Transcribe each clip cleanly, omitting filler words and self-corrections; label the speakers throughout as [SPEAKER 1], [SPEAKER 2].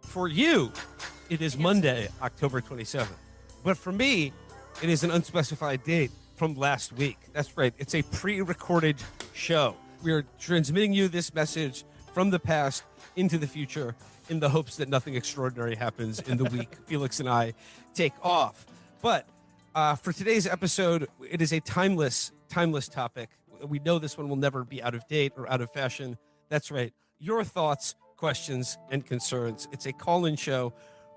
[SPEAKER 1] For you, it is Monday, October 27th. But for me, it is an unspecified date from last week. That's right. It's a pre-recorded show. We are transmitting you this message from the past into the future in the hopes that nothing extraordinary happens in the week Felix and I take off. But for today's episode, it is a timeless topic. We know this one will never be out of date or out of fashion. That's right. Your thoughts, questions, and concerns. It's a call-in show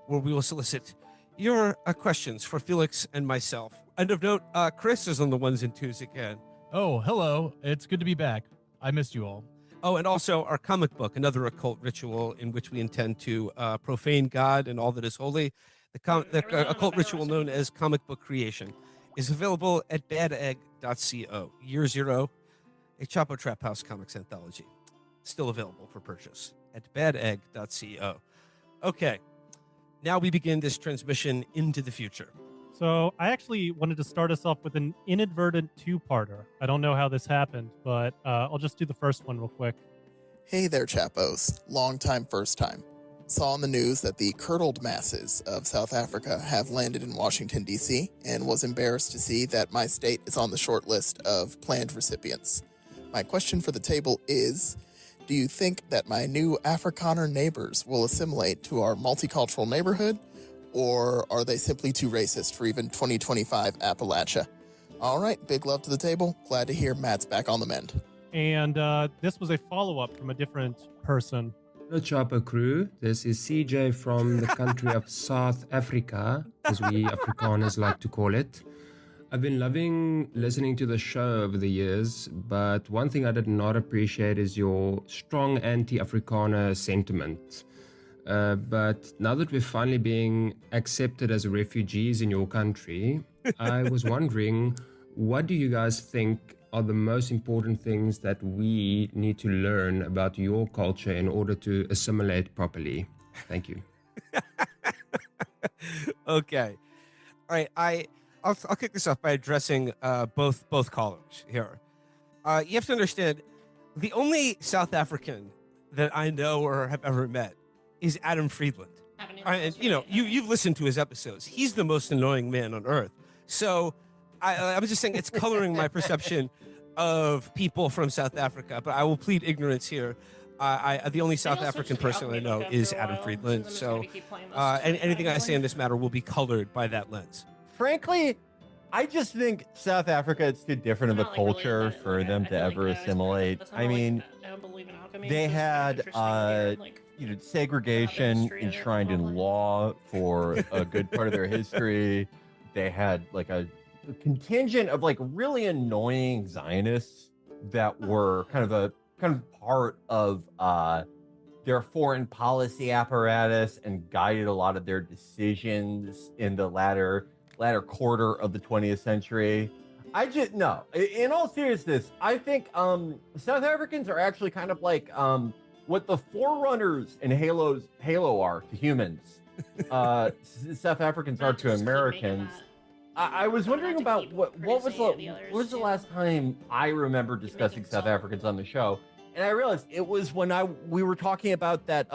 [SPEAKER 1] where we will solicit your questions for Felix and myself. And of note, Chris is on the ones and twos again.
[SPEAKER 2] Oh, hello. It's good to be back. I missed you all.
[SPEAKER 1] Oh, and also our comic book, another occult ritual in which we intend to profane God and all that is holy. The occult ritual known as comic book creation is available at badegg.co. Year Zero, a Chapo Trap House comics anthology. Still available for purchase at badegg.co. Okay, now we begin this transmission into the future.
[SPEAKER 3] So I actually wanted to start us off with an inadvertent two-parter. I don't know how this happened, but I'll just do the first one real quick.
[SPEAKER 4] Hey there, Chappos. Long time, first time. Saw on the news that the curdled masses of South Africa have landed in Washington, D.C., and was embarrassed to see that my state is on the short list of planned recipients. My question for the table is, do you think that my new Afrikaner neighbors will assimilate to our multicultural neighborhood, or are they simply too racist for even 2025 Appalachia? All right, big love to the table. Glad to hear Matt's back on the mend.
[SPEAKER 3] And this was a follow-up from a different person.
[SPEAKER 5] Hello, Chopper crew. This is CJ from the country of South Africa, as we Afrikaners like to call it. I've been loving listening to the show over the years, but one thing I did not appreciate is your strong anti-Afrikaner sentiment. But now that we're finally being accepted as refugees in your country, I was wondering, what do you guys think are the most important things that we need to learn about your culture in order to assimilate properly? Thank you.
[SPEAKER 1] Okay. All right. I'll kick this off by addressing both callers here. You have to understand, the only South African that I know or have ever met is Adam Friedland. And you've listened to his episodes. He's the most annoying man on earth. So I was just saying it's coloring my perception of people from South Africa, but I will plead ignorance here. The only South African person I know is Adam Friedland. So anything I say in this matter will be colored by that lens.
[SPEAKER 6] Frankly, I just think South Africa, it's too different of a culture for them to ever assimilate. I mean, they had segregation enshrined in law for a good part of their history. They had like a contingent of like really annoying Zionists that were kind of part of their foreign policy apparatus and guided a lot of their decisions in the latter quarter of the 20th century. In all seriousness, I think South Africans are actually kind of like what the Forerunners in Halo are to humans. South Africans are to Americans. I was wondering about what was the last time I remember discussing South Africans on the show, and I realized it was when we were talking about that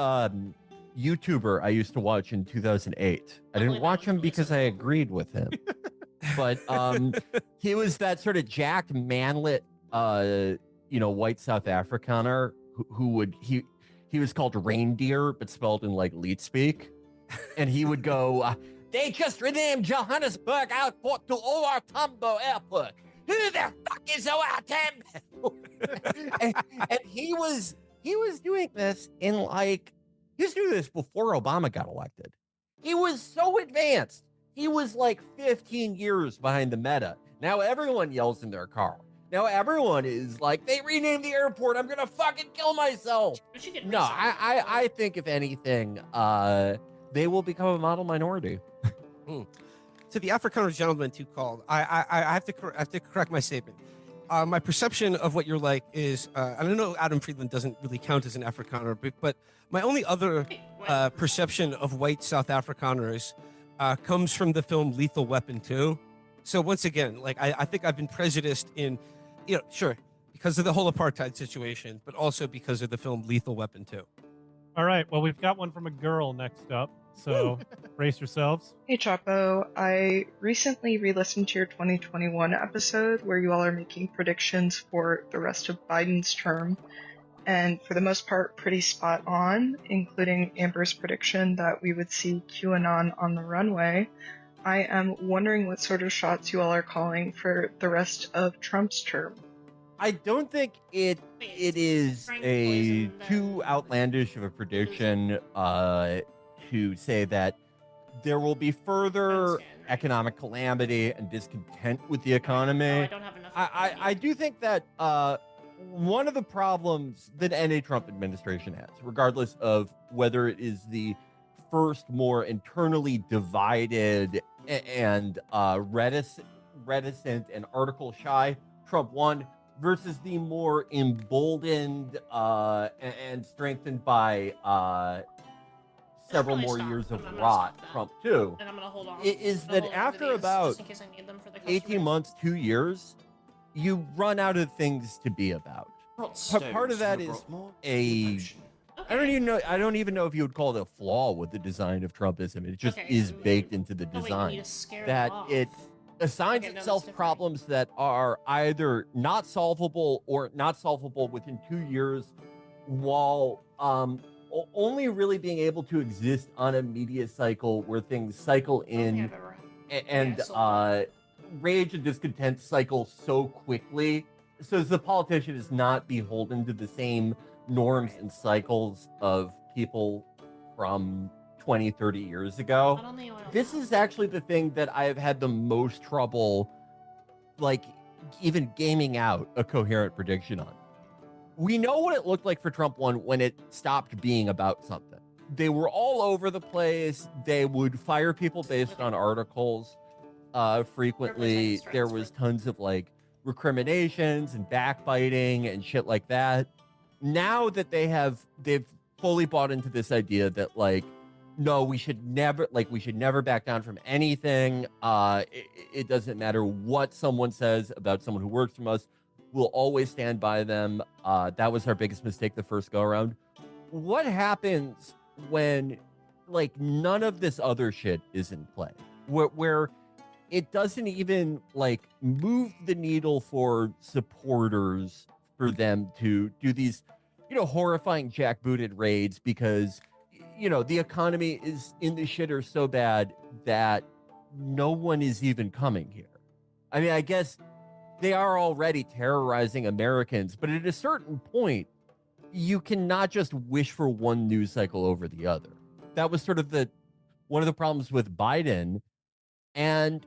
[SPEAKER 6] YouTuber I used to watch in 2008. I didn't watch him because I agreed with him, but he was that sort of jacked, manlet, white South Afrikaner he was called Reindeer, but spelled in like leet speak, and he would go, "They just renamed Johannesburg Airport to OR Tambo Airport. Who the fuck is OR Tambo?" and he was doing this he was doing this before Obama got elected. He was so advanced. He was like 15 years behind the meta. Now everyone yells in their car. Now everyone is like, they renamed the airport. I'm gonna fucking kill myself. No, I think if anything, they will become a model minority.
[SPEAKER 1] To the Afrikaner gentleman who called, I have to correct my statement. My perception of what you're like is, I don't know, Adam Friedland doesn't really count as an Afrikaner, but my only other perception of white South Afrikaners comes from the film Lethal Weapon 2. So once again, like I think I've been prejudiced in, sure, because of the whole apartheid situation, but also because of the film Lethal Weapon 2.
[SPEAKER 3] All right. Well, we've got one from a girl next up. So brace yourselves.
[SPEAKER 7] Hey Chapo, I recently re-listened to your 2021 episode where you all are making predictions for the rest of Biden's term, and for the most part pretty spot on, including Amber's prediction that we would see QAnon on the runway. I am wondering what sort of shots you all are calling for the rest of Trump's term.
[SPEAKER 6] I don't think it is a too outlandish of a prediction to say that there will be further economic calamity and discontent with the economy. I do think that one of the problems that any Trump administration has, regardless of whether it is the first more internally divided and reticent and article shy Trump 1 versus the more emboldened and strengthened by several more years of rot Trump 2,
[SPEAKER 8] And I'm gonna hold on.
[SPEAKER 6] is that after about
[SPEAKER 8] just in case I need them for the
[SPEAKER 6] 18 months, 2 years, you run out of things to be about. Part of that is I don't even know if you would call it a flaw with the design of Trumpism. It just is baked into the design that it assigns itself problems that are either not solvable or not solvable within 2 years, while only really being able to exist on a media cycle where things cycle in and rage and discontent cycle so quickly. So the politician is not beholden to the same norms and cycles of people from 20, 30 years ago. This is actually the thing that I have had the most trouble, like, even gaming out a coherent prediction on. We know what it looked like for Trump 1 when it stopped being about something. They were all over the place. They would fire people based on articles. Frequently, there was tons of, like, recriminations and backbiting and shit like that. Now that they've fully bought into this idea that, like, no, we should never back down from anything. It doesn't matter what someone says about someone who works from us. We'll always stand by them. That was our biggest mistake the first go around. What happens when, like, none of this other shit is in play? Where it doesn't even, like, move the needle for supporters for them to do these, horrifying jackbooted raids because, the economy is in the shitter so bad that no one is even coming here. I mean, I guess they are already terrorizing Americans, but at a certain point, you cannot just wish for one news cycle over the other. That was sort of one of the problems with Biden. And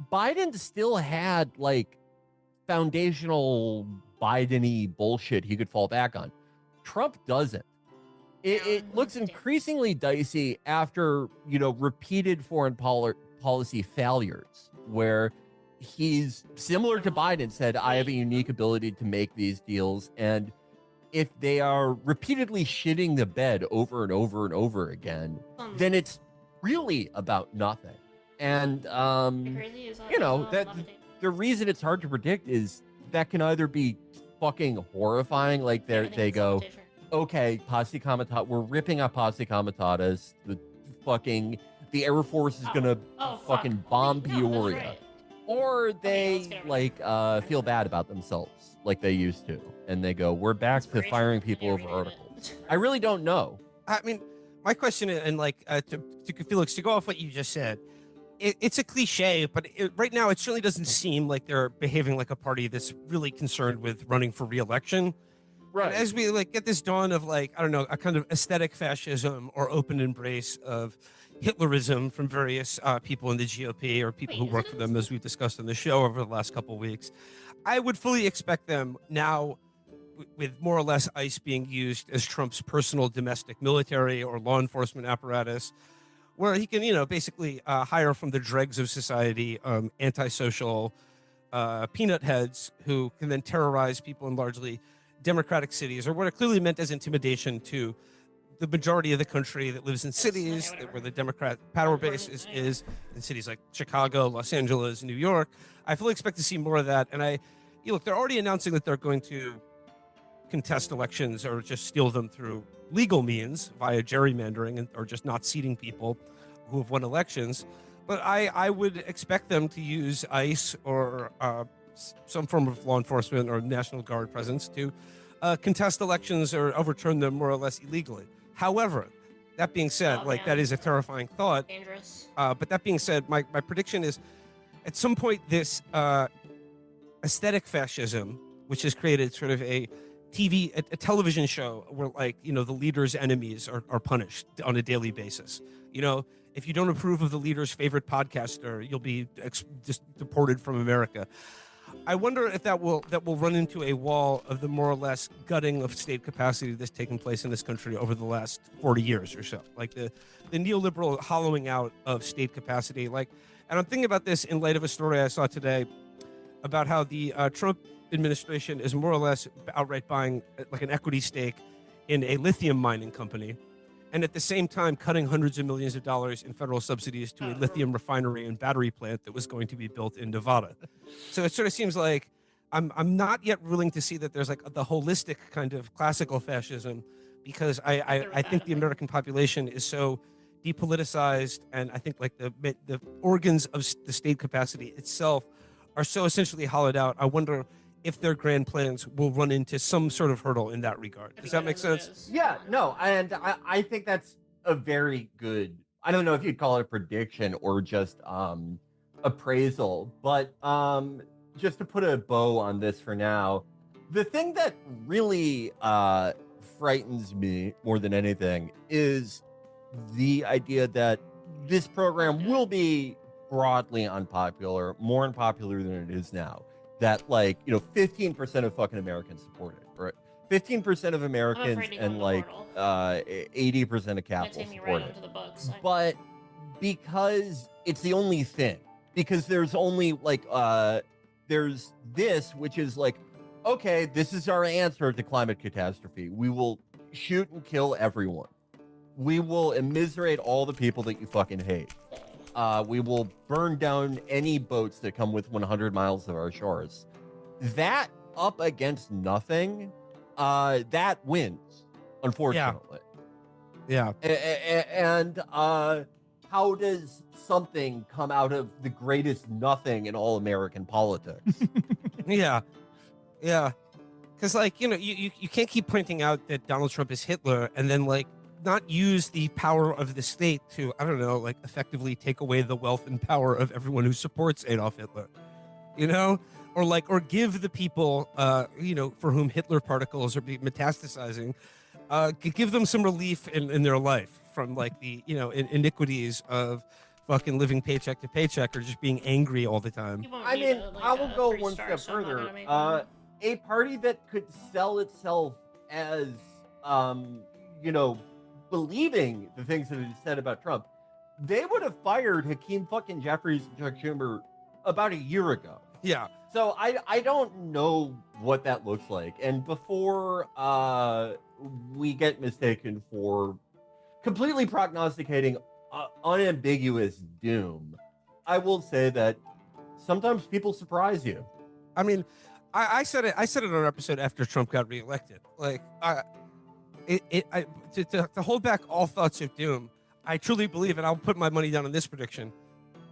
[SPEAKER 6] Biden still had, like, foundational Biden-y bullshit he could fall back on. Trump doesn't. It looks increasingly dicey after, repeated foreign policy failures, where he's similar to Biden said, I have a unique ability to make these deals. And if they are repeatedly shitting the bed over and over and over again, then it's really about nothing. And, that the reason it's hard to predict is that can either be fucking horrifying, like they go, okay, Posse Comitatus, we're ripping up Posse Comitatus. The Air Force is gonna fucking bomb Peoria. Or they, feel bad about themselves, like they used to. And they go, we're back to firing people over articles. I really don't know.
[SPEAKER 1] I mean, my question, and to Felix, to go off what you just said, it's a cliche, but right now it certainly doesn't seem like they're behaving like a party that's really concerned with running for re-election. Right. And as we get this dawn of I don't know, a kind of aesthetic fascism or open embrace of Hitlerism from various people in the GOP or people who work for them, as we've discussed on the show over the last couple of weeks, I would fully expect them now, with more or less ICE being used as Trump's personal domestic military or law enforcement apparatus, where he can, basically hire from the dregs of society antisocial peanut heads who can then terrorize people in largely democratic cities, or what are clearly meant as intimidation to the majority of the country that lives in cities where the Democrat power base is in cities like Chicago, Los Angeles, New York. I fully expect to see more of that. And look, they're already announcing that they're going to contest elections or just steal them through legal means via gerrymandering or just not seating people who have won elections. But I would expect them to use ICE or some form of law enforcement or National Guard presence to contest elections or overturn them more or less illegally. However, that being said, that is a terrifying thought.
[SPEAKER 8] Dangerous.
[SPEAKER 1] But that being said, my prediction is at some point this aesthetic fascism, which has created sort of a television show where the leader's enemies are punished on a daily basis. If you don't approve of the leader's favorite podcaster, you'll be just deported from America. I wonder if that will run into a wall of the more or less gutting of state capacity that's taken place in this country over the last 40 years or so. Like the neoliberal hollowing out of state capacity. And I'm thinking about this in light of a story I saw today about how the Trump administration is more or less outright buying like an equity stake in a lithium mining company, and at the same time cutting hundreds of millions of dollars in federal subsidies to a lithium refinery and battery plant that was going to be built in Nevada. So it sort of seems like I'm not yet willing to see that there's like the holistic kind of classical fascism, because I think the American population is so depoliticized, and I think like the organs of the state capacity itself are so essentially hollowed out. I wonder if their grand plans will run into some sort of hurdle in that regard. Does that make sense?
[SPEAKER 6] Yeah, no, and I think that's a very good, I don't know if you'd call it a prediction or just appraisal, but just to put a bow on this for now, the thing that really frightens me more than anything is the idea that this program will be broadly unpopular, more unpopular than it is now. That 15% of fucking Americans support it, right? 15% of Americans and 80% of capital support it. But because it's the only thing, because there's only there's this, which is okay, this is our answer to climate catastrophe. We will shoot and kill everyone. We will immiserate all the people that you fucking hate. We will burn down any boats that come within 100 miles of our shores. That up against nothing, that wins, unfortunately.
[SPEAKER 1] Yeah.
[SPEAKER 6] And how does something come out of the greatest nothing in all American politics?
[SPEAKER 1] Yeah. Because you can't keep pointing out that Donald Trump is Hitler and then not use the power of the state to, I don't know, effectively take away the wealth and power of everyone who supports Adolf Hitler, or give the people, for whom Hitler particles are metastasizing, give them some relief in their life from the, iniquities of fucking living paycheck to paycheck or just being angry all the time.
[SPEAKER 6] I mean, I will go one step further. A party that could sell itself as, believing the things that he said about Trump, they would have fired Hakeem fucking Jeffries and Chuck Schumer about a year ago.
[SPEAKER 1] Yeah.
[SPEAKER 6] So I don't know what that looks like. And before we get mistaken for completely prognosticating unambiguous doom, I will say that sometimes people surprise you.
[SPEAKER 1] I mean, I said it on our episode after Trump got reelected. To hold back all thoughts of doom, I truly believe, and I'll put my money down on this prediction,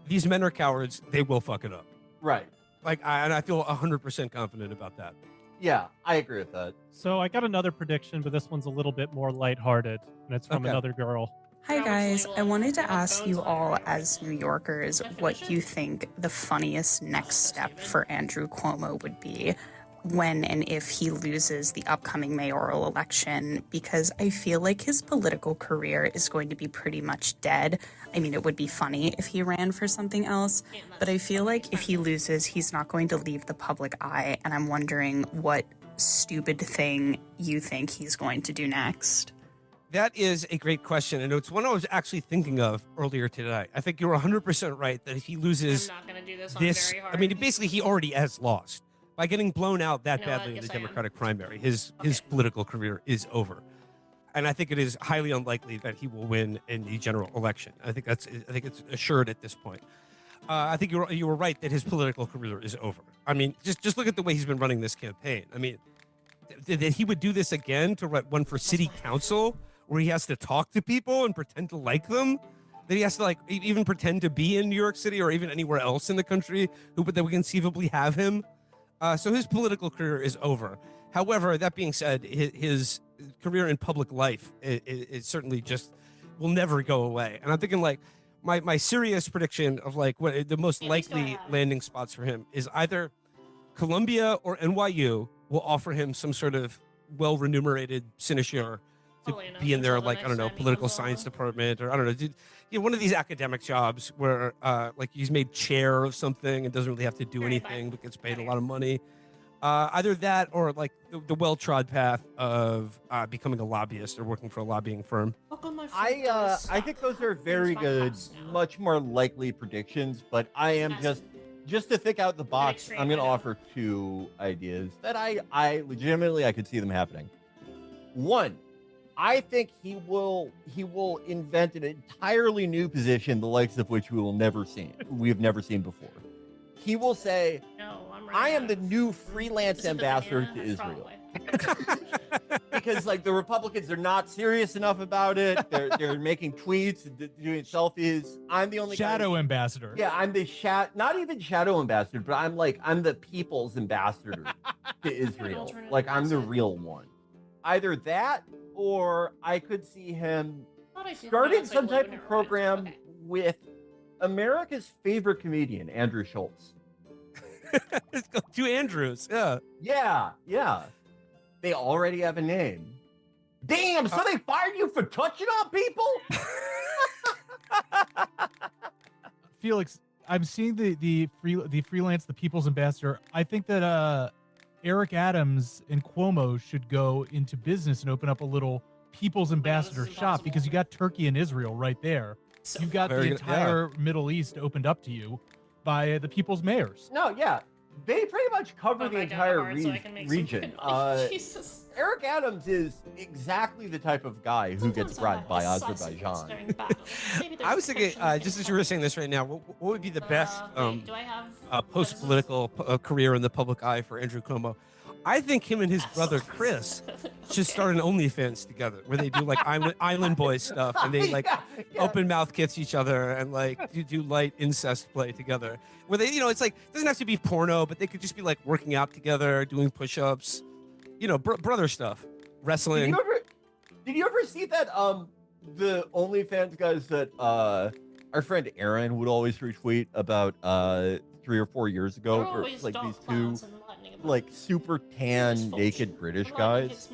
[SPEAKER 1] these men are cowards. They will fuck it up.
[SPEAKER 6] Right.
[SPEAKER 1] And I feel 100% confident about that.
[SPEAKER 6] Yeah, I agree with that.
[SPEAKER 3] So I got another prediction, but this one's a little bit more lighthearted, and it's from another girl.
[SPEAKER 9] Hi guys, I wanted to ask you all as New Yorkers what you think the funniest next step for Andrew Cuomo would be when and if he loses the upcoming mayoral election, because I feel like his political career is going to be pretty much dead. I mean, it would be funny if he ran for something else, but I feel like if he loses, he's not going to leave the public eye, and I'm wondering what stupid thing you think he's going to do next.
[SPEAKER 1] That is a great question, and it's one I was actually thinking of earlier today. I think you're 100% right that if he loses
[SPEAKER 8] I'm not going to do this very hard.
[SPEAKER 1] I mean, basically, he already has lost. By getting blown out that badly in the Democratic primary, his political career is over. And I think it is highly unlikely that he will win in the general election. I think it's assured at this point. I think you were right that his political career is over. I mean, just look at the way he's been running this campaign. I mean, that he would do this again to run for city council, where he has to talk to people and pretend to like them. That he has to like even pretend to be in New York City or even anywhere else in the country that we conceivably have him. So his political career is over. However, that being said, his career in public life is certainly just will never go away. And I'm thinking like my serious prediction of like what the most likely landing spots for him is either Columbia or NYU will offer him some sort of well-remunerated sinecure to be in their like I don't know political science department or I don't know one of these academic jobs where like he's made chair of something and doesn't really have to do anything but gets paid a lot of money. Either that or like the well-trod path of becoming a lobbyist or working for a lobbying firm.
[SPEAKER 6] I think those are very good, much more likely predictions, but I am just to think out the box, I'm going to offer two ideas that I legitimately I could see them happening. One, I think he will invent an entirely new position, the likes of which we've never seen before. He will say, I am the new freelance ambassador to Israel. Because like the Republicans are not serious enough about it. They're making tweets, doing selfies. I'm the only
[SPEAKER 2] shadow ambassador.
[SPEAKER 6] Yeah, I'm the not even shadow ambassador, but I'm the people's ambassador to Israel. Like I'm the real one. Either that, or I could see him starting some type of program with America's favorite comedian, Andrew Schultz.
[SPEAKER 1] Let's go to Andrews. Yeah.
[SPEAKER 6] Yeah. They already have a name. Damn, so they fired you for touching on people?
[SPEAKER 2] Felix, I'm seeing the freelance, the people's ambassador. I think that Eric Adams and Cuomo should go into business and open up a little people's ambassador shop because you got Turkey and Israel right there. You've got the entire Middle East opened up to you by the people's mayors.
[SPEAKER 6] No, yeah. They pretty much cover the entire region. Eric Adams is exactly the type of guy who gets bribed by Azerbaijan.
[SPEAKER 1] I was thinking, just as you were saying this right now, what would be the best post-political career in the public eye for Andrew Cuomo? I think him and his brother Chris should start an OnlyFans together, where they do like Island Boys stuff, and they like open mouth kiss each other and like do light incest play together. Where they, it's like it doesn't have to be porno, but they could just be like working out together, doing push-ups, brother stuff, wrestling.
[SPEAKER 6] Did you ever see that the OnlyFans guys that our friend Aaron would always retweet about 3 or 4 years ago, where like these two like super tan naked British guys,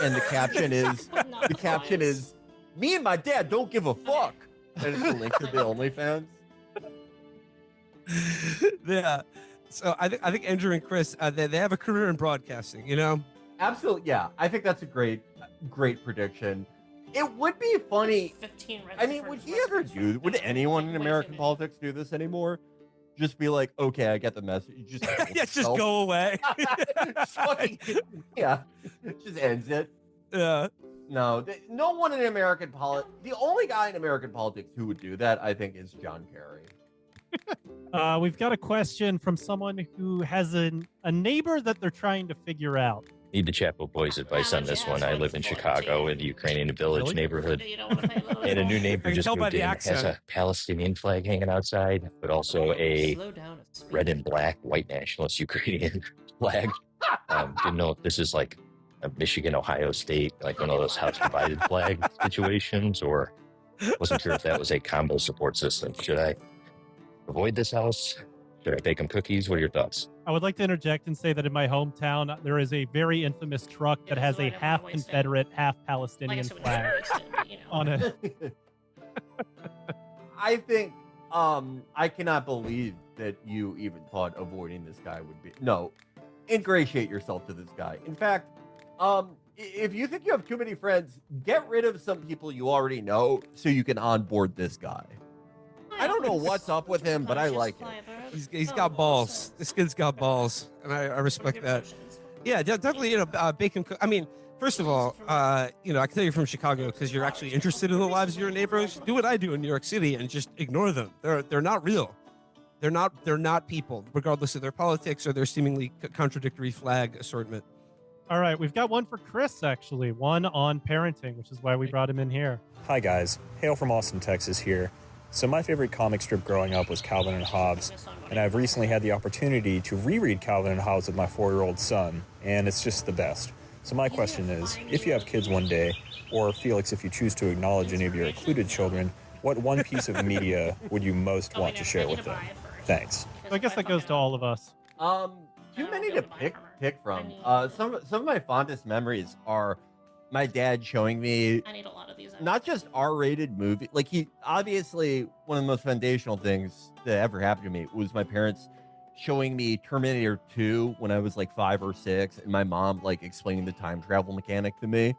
[SPEAKER 6] and the caption is me and my dad don't give a fuck, and it's a link to the OnlyFans.
[SPEAKER 1] Yeah, so I think Andrew and Chris they have a career in broadcasting,
[SPEAKER 6] Absolutely, yeah. I think that's a great prediction. It would be funny. I mean, would anyone in American politics do this anymore? Just be like, okay, I get the message. Just
[SPEAKER 1] go away.
[SPEAKER 6] Just ends it.
[SPEAKER 1] Yeah.
[SPEAKER 6] No, no one in American politics. The only guy in American politics who would do that, I think, is John Kerry.
[SPEAKER 3] We've got a question from someone who has a neighbor that they're trying to figure out.
[SPEAKER 8] Need the Chapo Boys' advice on this one. I live in Chicago in the Ukrainian Village neighborhood. And a new neighbor just moved in, has a Palestinian flag hanging outside, but also a red and black white nationalist Ukrainian flag. Didn't know if this is like a Michigan, Ohio State, like one of those house divided flag situations, or wasn't sure if that was a combo support system. Should I avoid this house? Should I bake them cookies? What are your thoughts?
[SPEAKER 3] I would like to interject and say that in my hometown, there is a very infamous truck that has a half Confederate, half Palestinian flag on it.
[SPEAKER 6] I think, I cannot believe that you even thought avoiding this guy would be. No, ingratiate yourself to this guy. In fact, if you think you have too many friends, get rid of some people you already know so you can onboard this guy. I don't know what's up with him, but I like it.
[SPEAKER 1] He's got balls. This kid's got balls, and I respect that. Yeah, definitely. Bacon. I mean, first of all, I can tell you're from Chicago because you're actually interested in the lives of your neighbors. Do what I do in New York City and just ignore them. They're not real. They're not people, regardless of their politics or their seemingly contradictory flag assortment.
[SPEAKER 3] All right, we've got one for Chris, actually. One on parenting, which is why we brought him in here.
[SPEAKER 10] Hi, guys. Hale from Austin, Texas here. So my favorite comic strip growing up was Calvin and Hobbes, and I've recently had the opportunity to reread Calvin and Hobbes with my 4-year-old son, and it's just the best. So my question is, if you have kids one day, or Felix, if you choose to acknowledge any of your included children, what one piece of media would you most want to share with them? Thanks.
[SPEAKER 3] So I guess that goes to all of us.
[SPEAKER 6] Too many to pick from. Some of my fondest memories are my dad showing me
[SPEAKER 11] I need a lot of these.
[SPEAKER 6] not just R-rated movie. Like, he obviously, one of the most foundational things that ever happened to me was my parents showing me Terminator 2 when I was like 5 or 6, and my mom like explaining the time travel mechanic to me.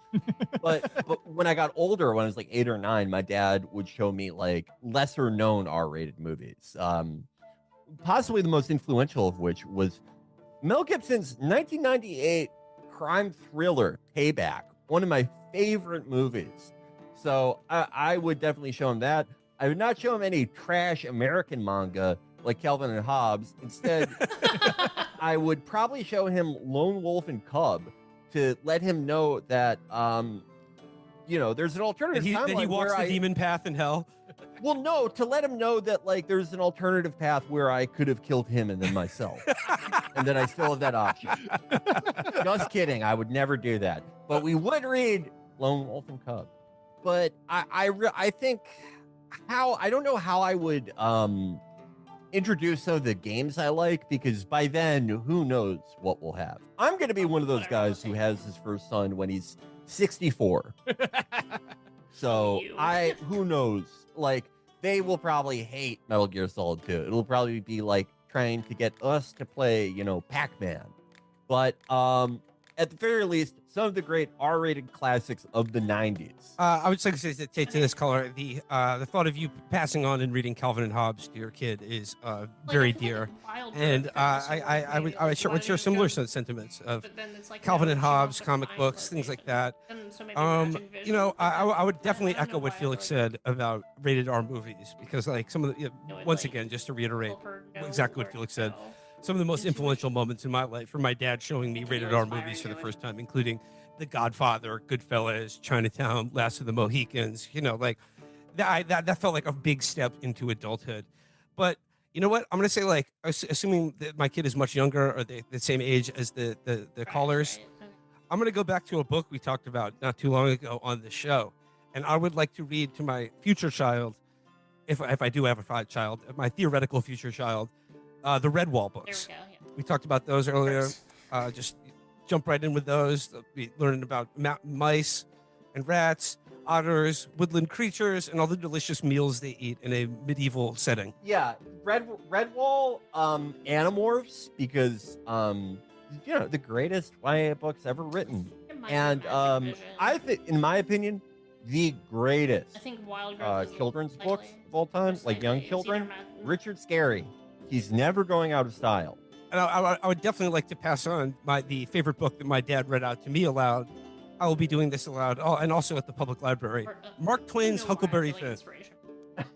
[SPEAKER 6] but when I got older, when I was like 8 or 9, my dad would show me like lesser known R-rated movies. Possibly the most influential of which was Mel Gibson's 1998 crime thriller Payback, one of my favorite movies. So I would definitely show him that. I would not show him any trash American manga like Calvin and Hobbes. Instead, I would probably show him Lone Wolf and Cub to let him know that, there's an alternative timeline.
[SPEAKER 1] That he walks the demon path in hell.
[SPEAKER 6] Well, no, to let him know that, like, there's an alternative path where I could have killed him and then myself. And then I still have that option. Just kidding. I would never do that. But we would read Lone Wolf and Cub. But I think I don't know how I would introduce some of the games I like, because by then, who knows what we'll have. I'm going to be one of those guys who has his first son when he's 64. So who knows? Like, they will probably hate Metal Gear Solid 2. It'll probably be like trying to get us to play, Pac-Man. But at the very least, some of the great R-rated classics of the 90s.
[SPEAKER 1] I would like to say to this caller, the thought of you passing on and reading Calvin and Hobbes to your kid is very dear, and I would share similar sentiments of Calvin and Hobbes, comic books, things like that. I would definitely echo what Felix said about rated R movies, because like some of the once again, just to reiterate exactly what Felix said. Some of the most influential moments in my life were my dad showing me rated R movies for the first time, including The Godfather, Goodfellas, Chinatown, Last of the Mohicans. That felt like a big step into adulthood. But you know what? I'm going to say, like, assuming that my kid is much younger or the same age as the callers, I'm going to go back to a book we talked about not too long ago on the show. And I would like to read to my future child, if I do have a child, my theoretical future child, the Redwall books. We talked about those earlier. Just jump right in with those. They'll be learning about mice and rats, otters, woodland creatures, and all the delicious meals they eat in a medieval setting.
[SPEAKER 6] Yeah, Redwall Animorphs, because the greatest YA books ever written, and I think, in my opinion, the greatest children's books of all time, like young children. Richard Scarry. He's never going out of style.
[SPEAKER 1] And I would definitely like to pass on the favorite book that my dad read out to me aloud. I will be doing this aloud, and also at the public library. Mark Twain's Huckleberry Finn.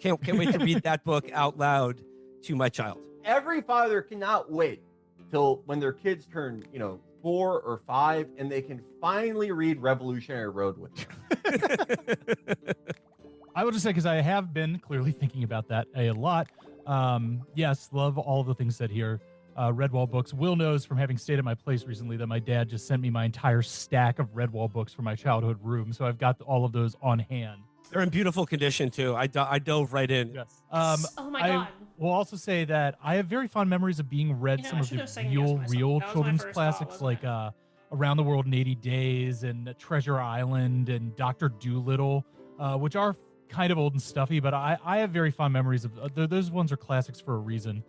[SPEAKER 1] Can't wait to read that book out loud to my child.
[SPEAKER 6] Every father cannot wait till when their kids turn, 4 or 5, and they can finally read Revolutionary Road with them.
[SPEAKER 2] I will just say, because I have been clearly thinking about that a lot. Yes, love all of the things said here. Redwall books. Will knows from having stayed at my place recently that my dad just sent me my entire stack of Redwall books for my childhood room, so I've got all of those on hand.
[SPEAKER 1] They're in beautiful condition too. I dove right in.
[SPEAKER 2] Yes.
[SPEAKER 11] Oh my God.
[SPEAKER 2] I will also say that I have very fond memories of being read some of the real children's classics, like Around the World in 80 Days and Treasure Island and Dr. Dolittle, which are kind of old and stuffy, but I have very fond memories of those ones are classics for a reason.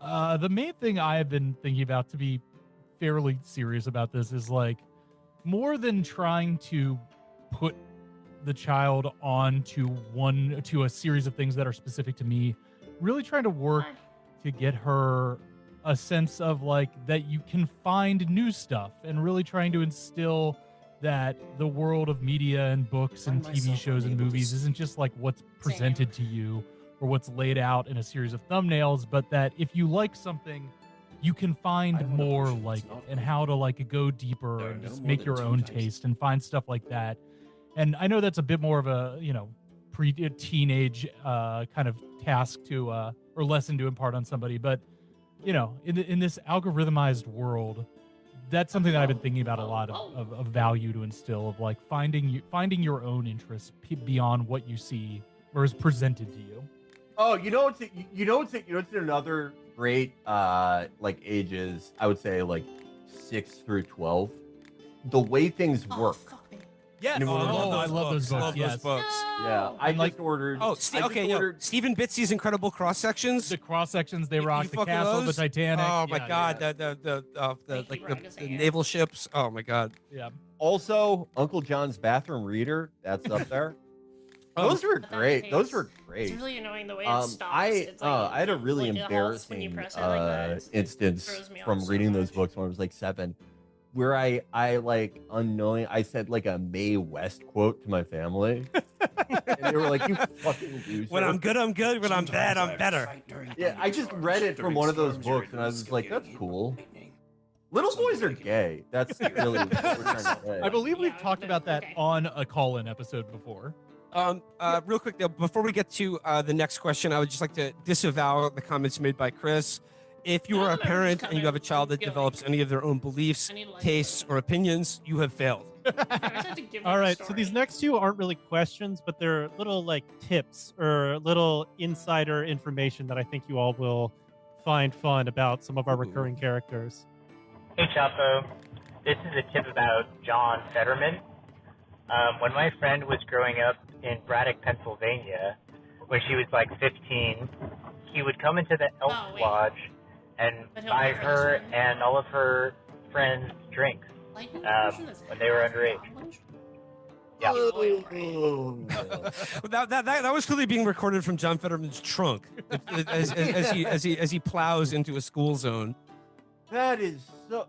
[SPEAKER 2] The main thing I have been thinking about, to be fairly serious about this, is like, more than trying to put the child on to a series of things that are specific to me, really trying to work to get her a sense of like that you can find new stuff, and really trying to instill that the world of media and books and TV shows and movies isn't just like what's presented to you or what's laid out in a series of thumbnails, but that if you like something, you can find more like it and how to like go deeper and just make your own taste and find stuff like that. And I know that's a bit more of a, pre-teenage kind of task to or lesson to impart on somebody, but in this algorithmized world, that's something that I've been thinking about a lot of value to instill, of like finding your own interests beyond what you see or is presented to you.
[SPEAKER 6] Oh, what's another great like ages, I would say like 6 through 12. The Way Things Work.
[SPEAKER 1] Yes.
[SPEAKER 2] I love those books.
[SPEAKER 1] Love
[SPEAKER 2] yes.
[SPEAKER 1] those books.
[SPEAKER 6] Yeah, I just ordered.
[SPEAKER 1] Oh, Stephen Bitsy's incrable cross sections.
[SPEAKER 2] The cross sections they rock. The castle,
[SPEAKER 1] those?
[SPEAKER 2] the Titanic.
[SPEAKER 1] Oh my God, the naval ships. Oh my God.
[SPEAKER 2] Yeah.
[SPEAKER 6] Also, Uncle John's Bathroom Reader. That's up there. Those were great. Those were great.
[SPEAKER 11] It's really annoying the way it stops.
[SPEAKER 6] I had a really embarrassing instance from reading those books when I was like 7, where I like unknowing I said like a Mae West quote to my family, and they were like, "You fucking loser."
[SPEAKER 1] When I'm good, I'm good. When I'm bad, I'm better.
[SPEAKER 6] Yeah, I just read it from one of those books, and I was like, "That's cool." Little boys are gay. That's really what we're trying to say.
[SPEAKER 2] I believe we've talked about that on a call-in episode before.
[SPEAKER 1] Real quick though, before we get to the next question, I would just like to disavow the comments made by Chris. If you are a parent and you have a child that develops any of their own beliefs, tastes, or opinions, you have failed.
[SPEAKER 3] All right, so these next two aren't really questions, but they're little like tips or little insider information that I think you all will find fun about some of our recurring characters.
[SPEAKER 12] Hey Chapo, this is a tip about John Fetterman. When my friend was growing up in Braddock, Pennsylvania, when she was like 15, he would come into the Elks Lodge and buy her and all of her friends drinks when they were underage. Yeah.
[SPEAKER 1] that was clearly being recorded from John Fetterman's trunk as he plows into a school zone.
[SPEAKER 6] That is so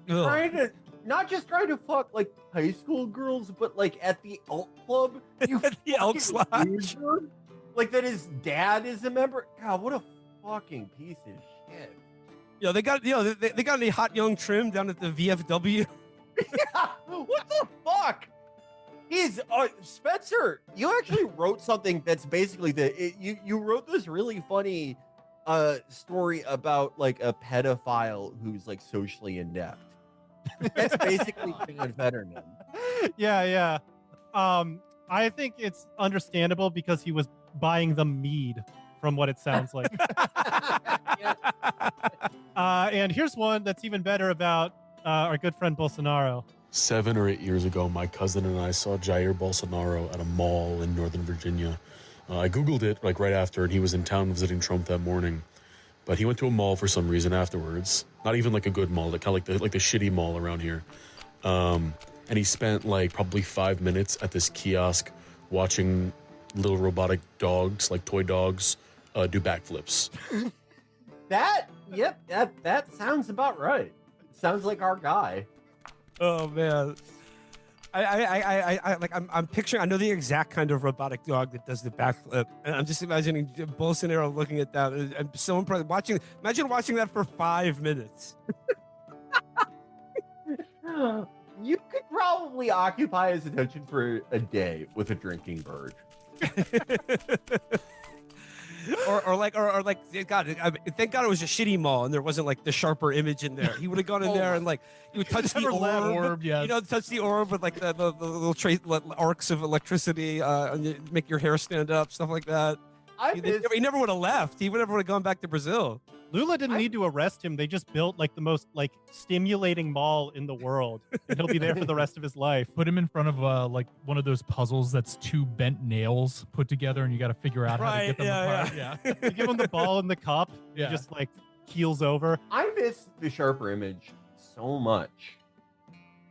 [SPEAKER 6] not just trying to fuck like high school girls, but like at the Elk Club. You
[SPEAKER 1] at the Elks Lodge.
[SPEAKER 6] Like that his dad is a member. God, what a fucking piece of shit.
[SPEAKER 1] They got they got any hot young trim down at the VFW.
[SPEAKER 6] Yeah, what the fuck? He's Spencer. You actually wrote something that's basically you wrote this really funny story about like a pedophile who's like socially inept. That's basically John Fetterman.
[SPEAKER 3] Yeah. I think it's understandable because he was buying them mead, from what it sounds like. And here's one that's even better about our good friend Bolsonaro.
[SPEAKER 13] 7 or 8 years ago, my cousin and I saw Jair Bolsonaro at a mall in Northern Virginia. I Googled it like right after, and he was in town visiting Trump that morning. But he went to a mall for some reason afterwards. Not even like a good mall, kind of like the shitty mall around here. And he spent like probably 5 minutes at this kiosk watching little robotic dogs, like toy dogs, do backflips.
[SPEAKER 6] That sounds about right. Sounds like our guy.
[SPEAKER 1] Oh man. I'm picturing. I know the exact kind of robotic dog that does the backflip, and I'm just imagining Bolsonaro looking at that. I'm so impressed. Imagine watching that for 5 minutes.
[SPEAKER 6] You could probably occupy his attention for a day with a drinking bird.
[SPEAKER 1] or like, God, thank God it was a shitty mall and there wasn't like the sharper image in there. He would have gone in there and like he would touch the orb,
[SPEAKER 2] yes.
[SPEAKER 1] Touch the orb with like the little arcs of electricity, and make your hair stand up, stuff like that. He never would have left. He never would have gone back to Brazil.
[SPEAKER 3] Lula didn't need to arrest him. They just built like the most like stimulating mall in the world, and he'll be there for the rest of his life.
[SPEAKER 2] Put him in front of like one of those puzzles that's 2 bent nails put together, and you got to figure out how to get them apart. Yeah.
[SPEAKER 3] You give him the ball in the cup, he just like keels over.
[SPEAKER 6] I miss the sharper image so much.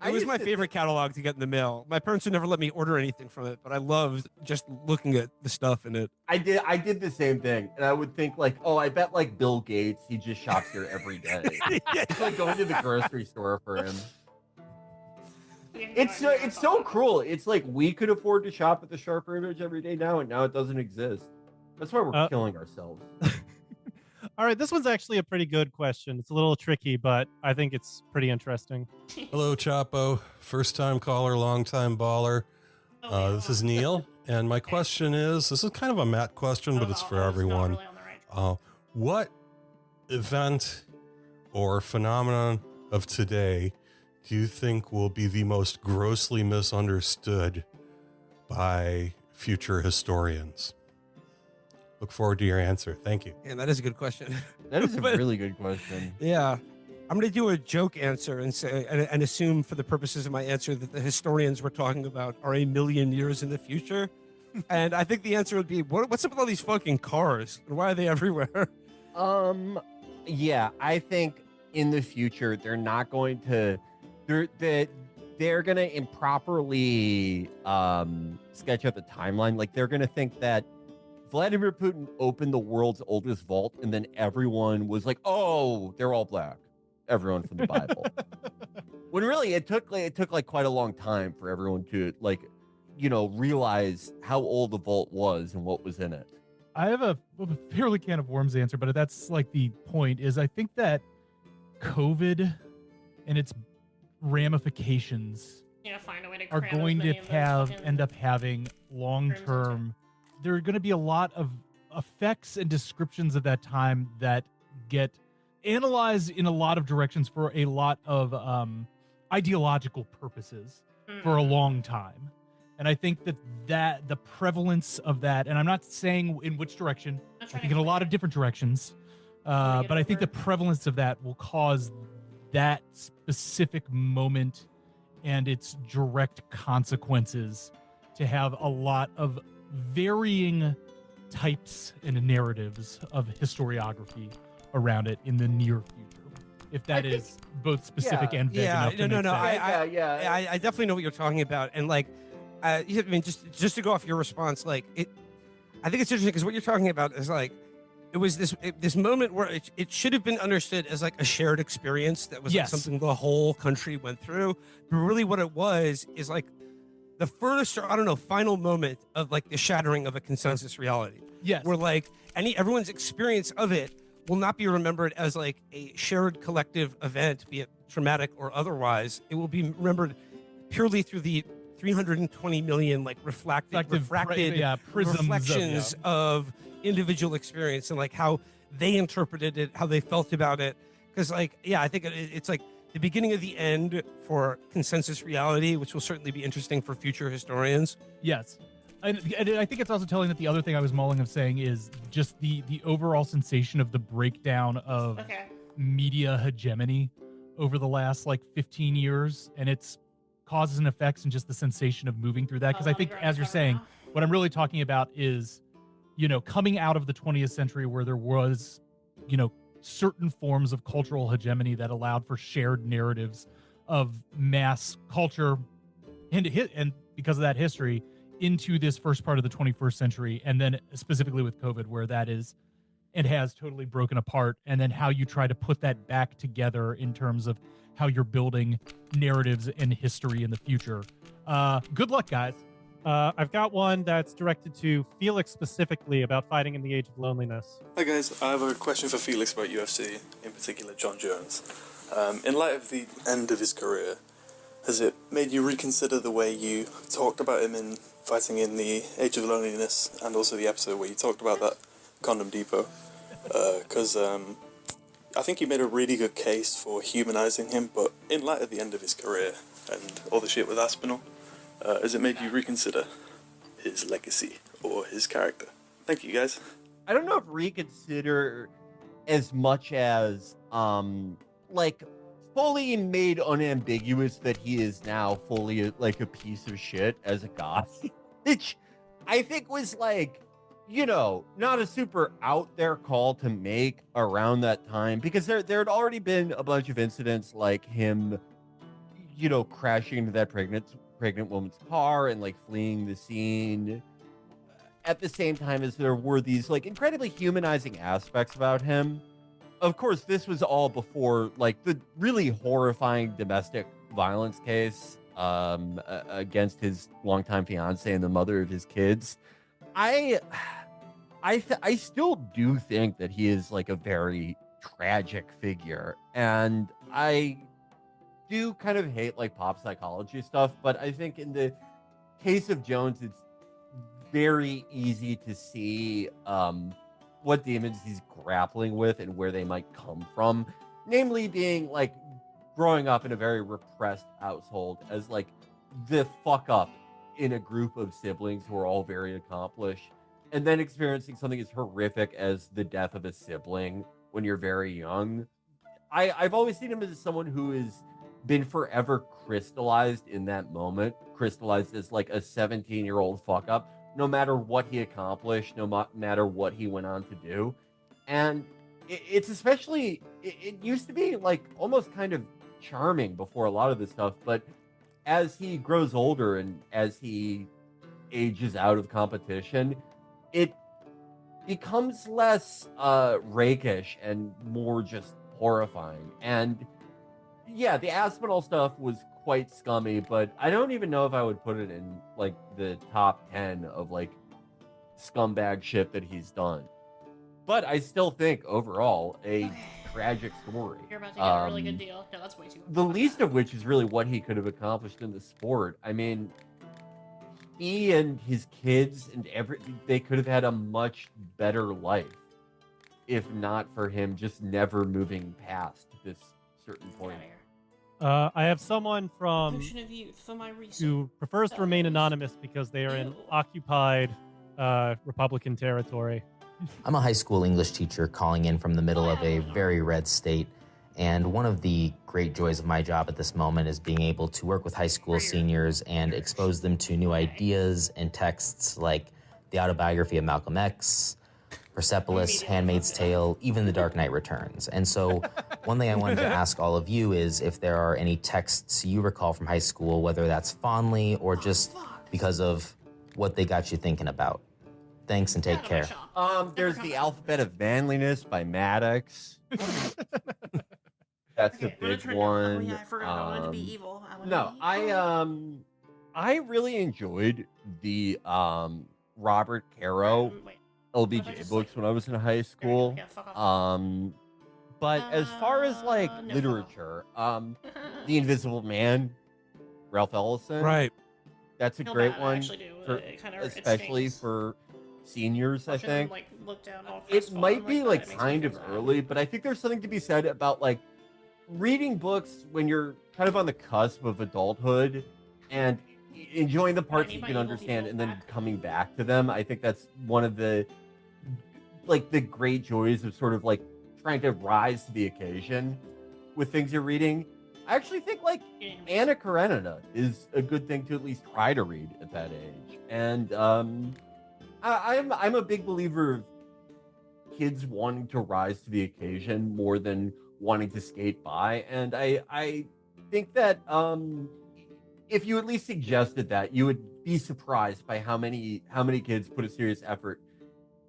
[SPEAKER 1] It was my favorite catalog to get in the mail. My parents would never let me order anything from it, but I loved just looking at the stuff in it.
[SPEAKER 6] I did the same thing, and I would think like, oh, I bet like Bill Gates, he just shops here every day. It's like going to the grocery store for him. It's so cruel. It's like we could afford to shop at the sharper image every day now, and now it doesn't exist. That's why we're killing ourselves.
[SPEAKER 3] All right, this one's actually a pretty good question. It's a little tricky, but I think it's pretty interesting.
[SPEAKER 11] Hello, Chapo. First time caller, long time baller. This is Neil. And my question is, this is kind of a Matt question, but it's for everyone. What event or phenomenon of today do you think will be the most grossly misunderstood by future historians? Look forward to your answer. Thank you.
[SPEAKER 1] Yeah, that is a good question.
[SPEAKER 6] That is a really good question.
[SPEAKER 1] Yeah. I'm going to do a joke answer and say, and assume for the purposes of my answer that the historians we're talking about are a million years in the future. And I think the answer would be, what's up with all these fucking cars? And why are they everywhere?
[SPEAKER 6] Yeah, I think in the future, they're not going to, they're going to improperly sketch out the timeline. Like, they're going to think that Vladimir Putin opened the world's oldest vault, and then everyone was like, oh, they're all black. Everyone from the Bible. When really it took like quite a long time for everyone to realize how old the vault was and what was in it.
[SPEAKER 2] I have a fairly can of worms answer, but that's like the point is I think that COVID and its ramifications are going to end up having long-term. There are going to be a lot of effects and descriptions of that time that get analyzed in a lot of directions for a lot of ideological purposes for a long time. And I think that the prevalence of that, and I'm not saying in which direction, I think in a lot of different directions, but I think the prevalence of that will cause that specific moment and its direct consequences to have a lot of varying types and narratives of historiography around it in the near future, if that is both specific and vague enough to make sense.
[SPEAKER 1] I definitely know what you're talking about, and like, I mean, just to go off your response, like I think it's interesting because what you're talking about is like, it was this moment where it should have been understood as like a shared experience that was like something the whole country went through, but really what it was is like the first, or I don't know, final moment of like the shattering of a consensus reality.
[SPEAKER 2] Yes,
[SPEAKER 1] where like everyone's experience of it will not be remembered as like a shared collective event, be it traumatic or otherwise. It will be remembered purely through the 320 million like refracted
[SPEAKER 2] prisms
[SPEAKER 1] reflections of individual experience and like how they interpreted it, how they felt about it. Because like, I think it's like the beginning of the end for consensus reality, which will certainly be interesting for future historians.
[SPEAKER 2] Yes. And I think it's also telling that the other thing I was mulling of saying is just the overall sensation of the breakdown of media hegemony over the last like 15 years and its causes and effects and just the sensation of moving through that. Because I think, as you're saying, what I'm really talking about is, coming out of the 20th century where there was, certain forms of cultural hegemony that allowed for shared narratives of mass culture and because of that history into this first part of the 21st century. And then specifically with COVID, where that is, it has totally broken apart. And then how you try to put that back together in terms of how you're building narratives and history in the future. Good luck, guys.
[SPEAKER 3] I've got one that's directed to Felix specifically about fighting in the age of loneliness.
[SPEAKER 14] Hi guys, I have a question for Felix about UFC, in particular John Jones. In light of the end of his career, has it made you reconsider the way you talked about him in fighting in the Age of Loneliness and also the episode where you talked about that Condom Depot? Because I think you made a really good case for humanizing him, but in light of the end of his career and all the shit with Aspinall, has it made you reconsider his legacy or his character? Thank you, guys.
[SPEAKER 6] I don't know if reconsider as much as, like, fully made unambiguous that he is now fully, like, a piece of shit as a god. Which I think was, like, not a super out there call to make around that time. Because there had already been a bunch of incidents like him, crashing into that pregnant woman's car and like fleeing the scene at the same time as there were these like incredibly humanizing aspects about him. Of course, this was all before like the really horrifying domestic violence case against his longtime fiance and the mother of his kids. I still do think that he is like a very tragic figure, and I do kind of hate like pop psychology stuff, but I think in the case of Jones, it's very easy to see what demons he's grappling with and where they might come from, namely being like growing up in a very repressed household as like the fuck up in a group of siblings who are all very accomplished, and then experiencing something as horrific as the death of a sibling when you're very young. I've always seen him as someone who has been forever crystallized in that moment, crystallized as like a 17-year-old fuck up, no matter what he accomplished, no matter what he went on to do. And it's especially, it used to be like almost kind of charming before a lot of this stuff, but as he grows older and as he ages out of competition, it becomes less rakish and more just horrifying. And yeah, the Aspinall stuff was quite scummy, but I don't even know if I would put it in like the top 10 of like scumbag shit that he's done. But I still think overall a tragic story.
[SPEAKER 15] You're about to get a really good deal. No, that's way too much.
[SPEAKER 6] The least of which is really what he could have accomplished in the sport. I mean, he and his kids and they could have had a much better life if not for him just never moving past this certain point.
[SPEAKER 3] I have someone from
[SPEAKER 15] Potion of Youth for my research.
[SPEAKER 3] who prefers to remain anonymous because they are in occupied Republican territory.
[SPEAKER 16] I'm a high school English teacher calling in from the middle of a very red state. And one of the great joys of my job at this moment is being able to work with high school seniors and expose them to new ideas and texts like the autobiography of Malcolm X, Persepolis, Handmaid's Tale, even The Dark Knight Returns. And so one thing I wanted to ask all of you is if there are any texts you recall from high school, whether that's fondly or just because of what they got you thinking about. Thanks and take care.
[SPEAKER 6] There's The Alphabet of Manliness by Maddox. That's a big one.
[SPEAKER 15] Oh yeah, I forgot. I wanted to be evil.
[SPEAKER 6] I really enjoyed the Robert Caro LBJ books when I was in high school. But as far as like literature, The Invisible Man, Ralph Ellison,
[SPEAKER 1] right?
[SPEAKER 6] That's a great one, especially for seniors. I think it might be like kind of early, but I think there's something to be said about like reading books when you're kind of on the cusp of adulthood and enjoying the parts you can understand and then coming back to them. I think that's one of the great joys of sort of like trying to rise to the occasion with things you're reading. I actually think like Anna Karenina is a good thing to at least try to read at that age. And I'm a big believer of kids wanting to rise to the occasion more than wanting to skate by. And I think that if you at least suggested that, you would be surprised by how many kids put a serious effort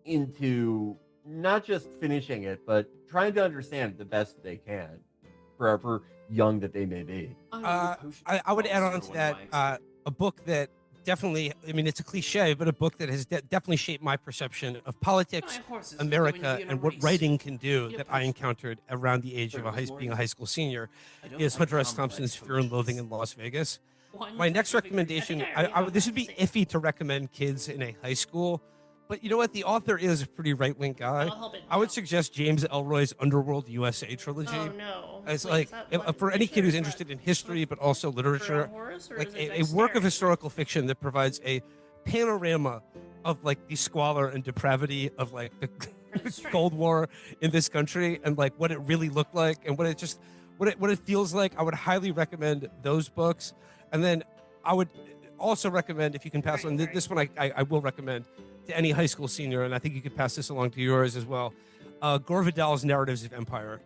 [SPEAKER 6] into not just finishing it, but trying to understand it the best they can, forever young that they may be.
[SPEAKER 1] I would add on to that a book that definitely, I mean, it's a cliche, but a book that has definitely shaped my perception of politics, America, and what writing can do that I encountered around the age of being a high school senior is Hunter S. Thompson's Fear and Loathing in Las Vegas. My next recommendation, this would be iffy to recommend kids in a high school, but you know what? The author is a pretty right-wing guy. I would suggest James Ellroy's Underworld USA trilogy.
[SPEAKER 15] Oh no!
[SPEAKER 1] It's like for any kid who's interested in history but also literature, like a work of historical fiction that provides a panorama of like the squalor and depravity of like the Cold War in this country and like what it really looked like and what it feels like. I would highly recommend those books, and then I would also recommend, if you can pass on this one, I will recommend to any high school senior, and I think you could pass this along to yours as well. Gore Vidal's Narratives of Empire,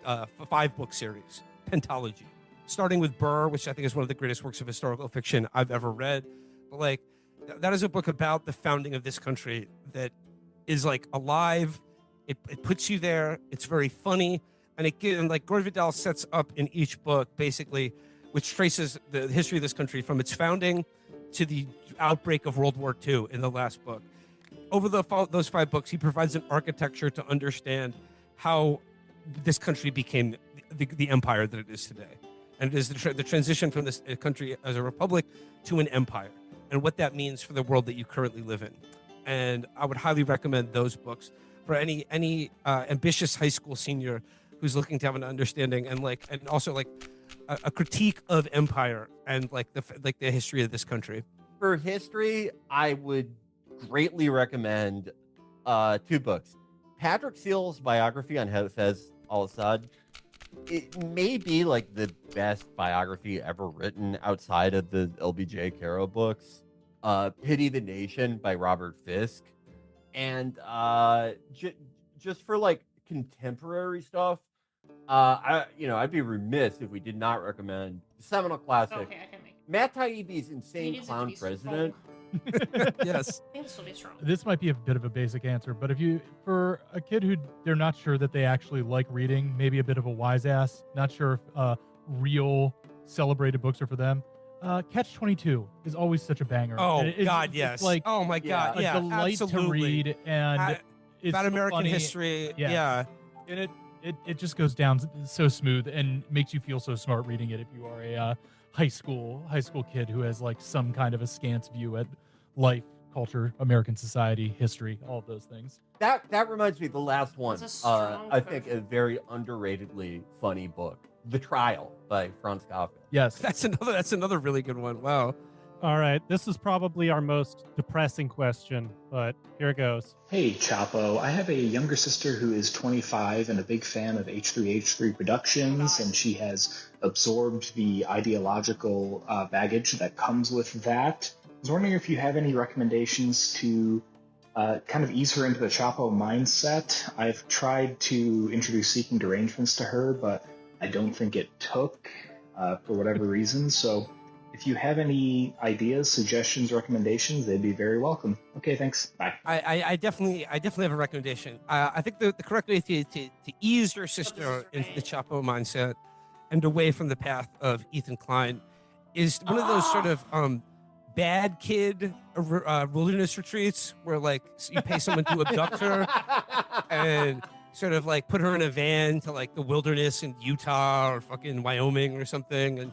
[SPEAKER 1] 5-book series, Pentology, starting with Burr, which I think is one of the greatest works of historical fiction I've ever read. But like, that is a book about the founding of this country that is like alive. It puts you there. It's very funny, and like Gore Vidal sets up in each book basically, which traces the history of this country from its founding to the outbreak of World War II in the last book. over those 5 books, he provides an architecture to understand how this country became the empire that it is today. And it is the transition from this country as a republic to an empire, and what that means for the world that you currently live in. And I would highly recommend those books for any ambitious high school senior who's looking to have an understanding and also a critique of empire and the history of this country.
[SPEAKER 6] For history, I would greatly recommend 2 books. Patrick Seale's biography on Hafez al-Assad. It may be like the best biography ever written outside of the LBJ Caro books. Pity the Nation by Robert Fisk. And just for like contemporary stuff, I'd be remiss if we did not recommend the seminal classic,
[SPEAKER 15] Okay, I can make it.
[SPEAKER 6] Matt Taibbi's
[SPEAKER 15] He
[SPEAKER 6] Insane
[SPEAKER 15] needs it to
[SPEAKER 6] Clown
[SPEAKER 15] be so
[SPEAKER 6] President.
[SPEAKER 2] Yes.
[SPEAKER 15] I think this will be strong.
[SPEAKER 2] This might be a bit of a basic answer, but for a kid who they're not sure that they actually like reading, maybe a bit of a wise ass, not sure if real celebrated books are for them. Catch-22 is always such a banger.
[SPEAKER 1] Oh,
[SPEAKER 2] And
[SPEAKER 1] God,
[SPEAKER 2] it's
[SPEAKER 1] yes.
[SPEAKER 2] like
[SPEAKER 1] Oh, my God, yeah,
[SPEAKER 2] a delight
[SPEAKER 1] absolutely.
[SPEAKER 2] to read, and it's
[SPEAKER 1] about
[SPEAKER 2] so
[SPEAKER 1] American
[SPEAKER 2] funny.
[SPEAKER 1] history,
[SPEAKER 2] Yes.
[SPEAKER 1] yeah.
[SPEAKER 2] And it just goes down so smooth and makes you feel so smart reading it if you are a high school kid who has like some kind of askance view at life, culture, American society, history, all of those things.
[SPEAKER 6] That reminds me of the last one.
[SPEAKER 15] It's a strong
[SPEAKER 6] I think a very underratedly funny book, The Trial by Franz Kafka.
[SPEAKER 2] Yes,
[SPEAKER 1] that's another really good one. Wow.
[SPEAKER 3] All right, this is probably our most depressing question, but here it goes.
[SPEAKER 17] Hey, Chapo. I have a younger sister who is 25 and a big fan of H3H3 Productions, and she has absorbed the ideological baggage that comes with that. I was wondering if you have any recommendations to kind of ease her into the Chapo mindset. I've tried to introduce Seeking Derangements to her, but I don't think it took for whatever reason. So if you have any ideas, suggestions, recommendations, they'd be very welcome. Okay, thanks. Bye.
[SPEAKER 1] I definitely have a recommendation. I think the correct way to ease your sister into the Chapo mindset and away from the path of Ethan Klein is one of those sort of bad kid wilderness retreats where like you pay someone to abduct her and sort of like put her in a van to like the wilderness in Utah or fucking Wyoming or something, and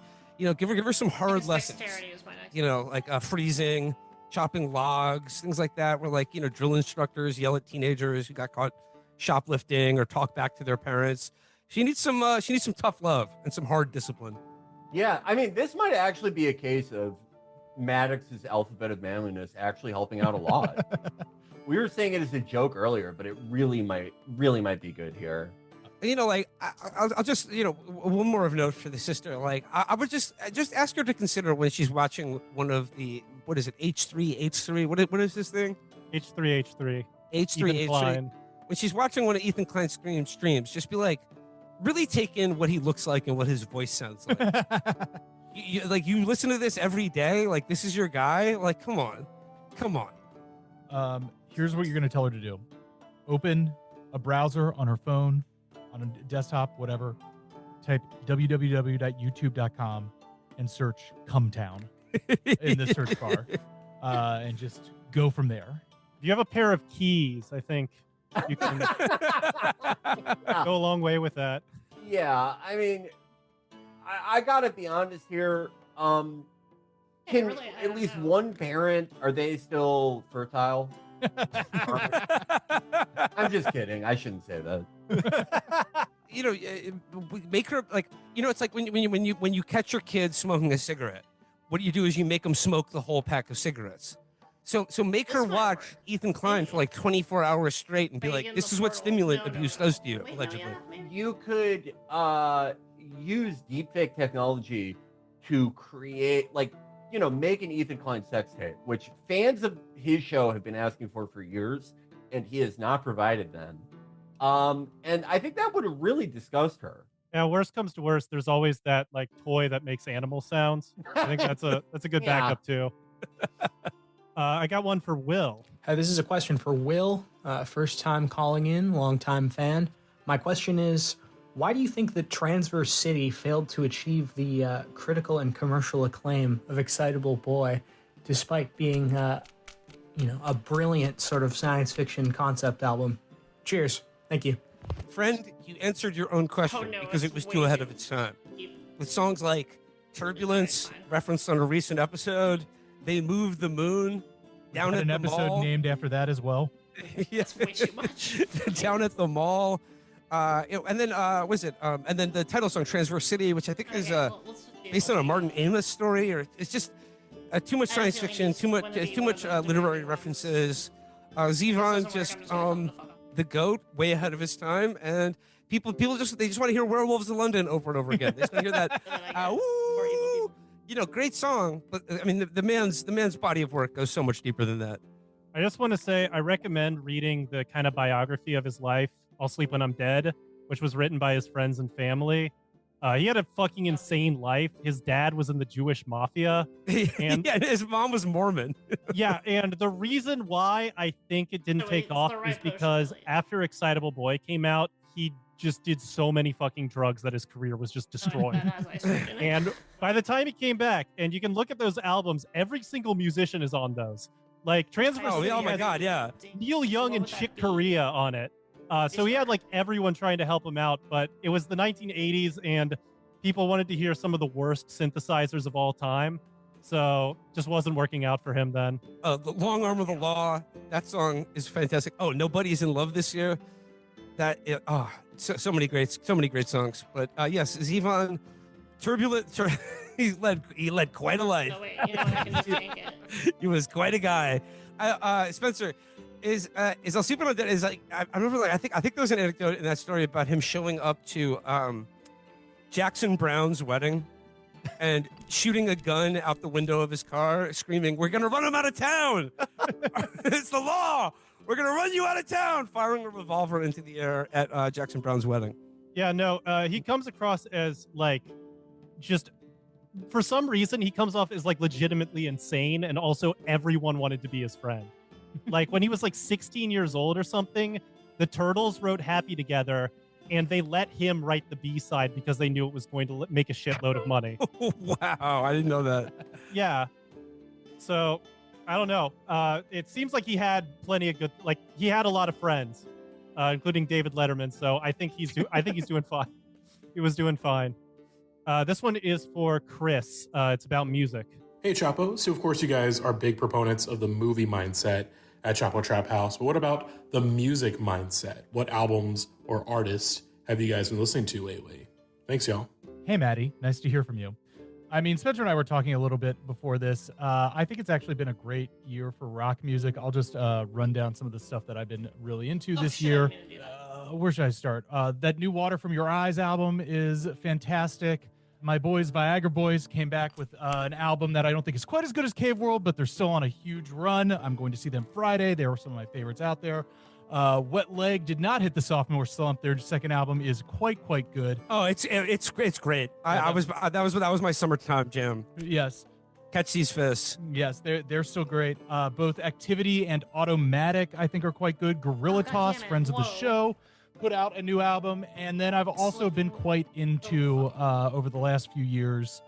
[SPEAKER 1] give her some hard lessons.
[SPEAKER 15] Dexterity is my next.
[SPEAKER 1] Like freezing, chopping logs, things like that, where like drill instructors yell at teenagers who got caught shoplifting or talk back to their parents. She needs some tough love and some hard discipline.
[SPEAKER 6] Yeah, I mean, this might actually be a case of Maddox's alphabet of manliness actually helping out a lot. We were saying it as a joke earlier, but it really might be good here.
[SPEAKER 1] I'll just, one more of note for the sister. Like, I would just ask her to consider when she's watching one of the, what is it, H3H3? What is this thing?
[SPEAKER 3] H3H3.
[SPEAKER 1] H3H3. When she's watching one of Ethan Klein's streams, just be like, really take in what he looks like and what his voice sounds like. You listen to this every day? Like, this is your guy? Like, come on.
[SPEAKER 2] Here's what you're going to tell her to do. Open a browser on her phone, on a desktop, whatever. Type www.youtube.com and search Cumtown in the search bar, and just go from there.
[SPEAKER 3] If you have a pair of keys, I think you can go a long way with that.
[SPEAKER 6] Yeah, I mean, I gotta be honest here. Can at least one parent, are they still fertile? I'm just kidding. I shouldn't say that.
[SPEAKER 1] Make her like, it's like when you catch your kid smoking a cigarette, what you do is you make them smoke the whole pack of cigarettes. So make her watch Ethan Klein for like 24 hours straight and be like, this is what stimulant abuse does to you, allegedly.
[SPEAKER 6] You could use deepfake technology to create, like, make an Ethan Klein sex tape, which fans of his show have been asking for years, and he has not provided them. And I think that would have really disgusted her.
[SPEAKER 3] Yeah, worst comes to worst, there's always that like toy that makes animal sounds. I think that's a good backup too. I got one for Will.
[SPEAKER 18] Hi, this is a question for Will. First time calling in, long-time fan. My question is, why do you think that Transverse City failed to achieve the critical and commercial acclaim of Excitable Boy, despite being, a brilliant sort of science fiction concept album. Cheers. Thank you.
[SPEAKER 1] Friend, you answered your own question because it was too ahead of its time. With songs like Turbulence, referenced on a recent episode, They Moved the Moon, Down at
[SPEAKER 2] an
[SPEAKER 1] the
[SPEAKER 2] episode
[SPEAKER 1] Mall.
[SPEAKER 2] named after that as well.
[SPEAKER 1] Yes, way too much. Down at the Mall. And then and then the title song Transverse City, which I think is based on a Martin Amis story, or it's just too much science fiction, too much literary references. Zevon just the GOAT, way ahead of his time, and people just want to hear Werewolves in London over and over again. They just want to hear that. Woo! Great song, but I mean the man's body of work goes so much deeper than that.
[SPEAKER 3] I just want to say I recommend reading the kind of biography of his life, I'll Sleep When I'm Dead, which was written by his friends and family. He had a fucking insane life. His dad was in the Jewish mafia. And
[SPEAKER 1] his mom was Mormon.
[SPEAKER 3] Yeah, and the reason why I think it didn't take off is because after Excitable Boy came out, he just did so many fucking drugs that his career was just destroyed. And by the time he came back, and you can look at those albums, every single musician is on those. Like Transverse City
[SPEAKER 1] oh my
[SPEAKER 3] has
[SPEAKER 1] God, yeah.
[SPEAKER 3] Neil Young and Chick Corea on it. So he had like everyone trying to help him out, but it was the 1980s and people wanted to hear some of the worst synthesizers of all time. So just wasn't working out for him then.
[SPEAKER 1] The Long Arm of the Law, that song is fantastic. Oh, Nobody's in Love This Year. So many great songs. But yes, Zevon, Turbulent. He led quite a life.
[SPEAKER 15] No, wait, I can just drink it.
[SPEAKER 1] He was quite a guy. Spencer, is El Super Dead is like I remember I think there was an anecdote in that story about him showing up to Jackson Brown's wedding and shooting a gun out the window of his car, screaming, "We're gonna run him out of town! It's the law! We're gonna run you out of town!" Firing a revolver into the air at Jackson Brown's wedding.
[SPEAKER 3] Yeah, no, he comes across as like just for some reason he comes off as like legitimately insane, and also everyone wanted to be his friend. Like when he was like 16 years old or something, the Turtles wrote Happy Together and they let him write the B-side because they knew it was going to make a shitload of money.
[SPEAKER 1] Wow, I didn't know that.
[SPEAKER 3] Yeah. So, I don't know. It seems like he had plenty of good, like he had a lot of friends, including David Letterman. So I think he's doing fine. He was doing fine. This one is for Chris. It's about music.
[SPEAKER 19] Hey, Chapo. So, of course, you guys are big proponents of the movie mindset at Chapo Trap House. But what about the music mindset? What albums or artists have you guys been listening to lately? Thanks, y'all.
[SPEAKER 2] Hey, Maddie. Nice to hear from you. I mean, Spencer and I were talking a little bit before this. I think it's actually been a great year for rock music. I'll just run down some of the stuff that I've been really into this year. Where should I start? That new Water From Your Eyes album is fantastic. My boys, Viagra Boys, came back with an album that I don't think is quite as good as Cave World, but they're still on a huge run. I'm going to see them Friday. They were some of my favorites out there. Wet Leg did not hit the sophomore slump. Their second album is quite good.
[SPEAKER 1] Oh, it's great. That was my summertime jam.
[SPEAKER 2] Yes.
[SPEAKER 1] Catch These Fists.
[SPEAKER 2] Yes, they're still great. Both Activity and Automatic, I think, are quite good. Gorilla Toss, friends of the show, put out a new album. And then I've also been quite into, over the last few years,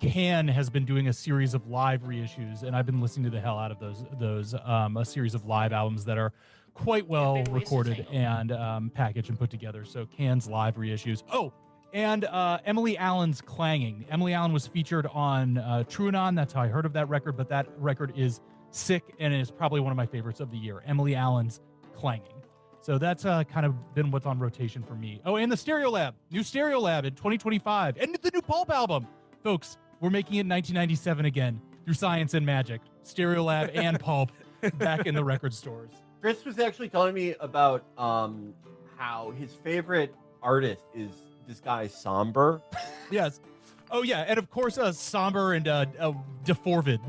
[SPEAKER 2] Can has been doing a series of live reissues, and I've been listening to the hell out of those a series of live albums that are quite well recorded and packaged and put together. So Can's live reissues. Oh, and Emily Allen's Clanging. Emily Allen was featured on Truanon. That's how I heard of that record, but that record is sick and is probably one of my favorites of the year. Emily Allen's Clanging. So that's kind of been what's on rotation for me. Oh, and the Stereolab, new Stereolab in 2025, and the new Pulp album. Folks, we're making it 1997 again through Science and Magic. Stereolab and Pulp back in the record stores.
[SPEAKER 6] Chris was actually telling me about how his favorite artist is this guy Somber.
[SPEAKER 2] Yes. Oh yeah, and of course Somber and Deforvid.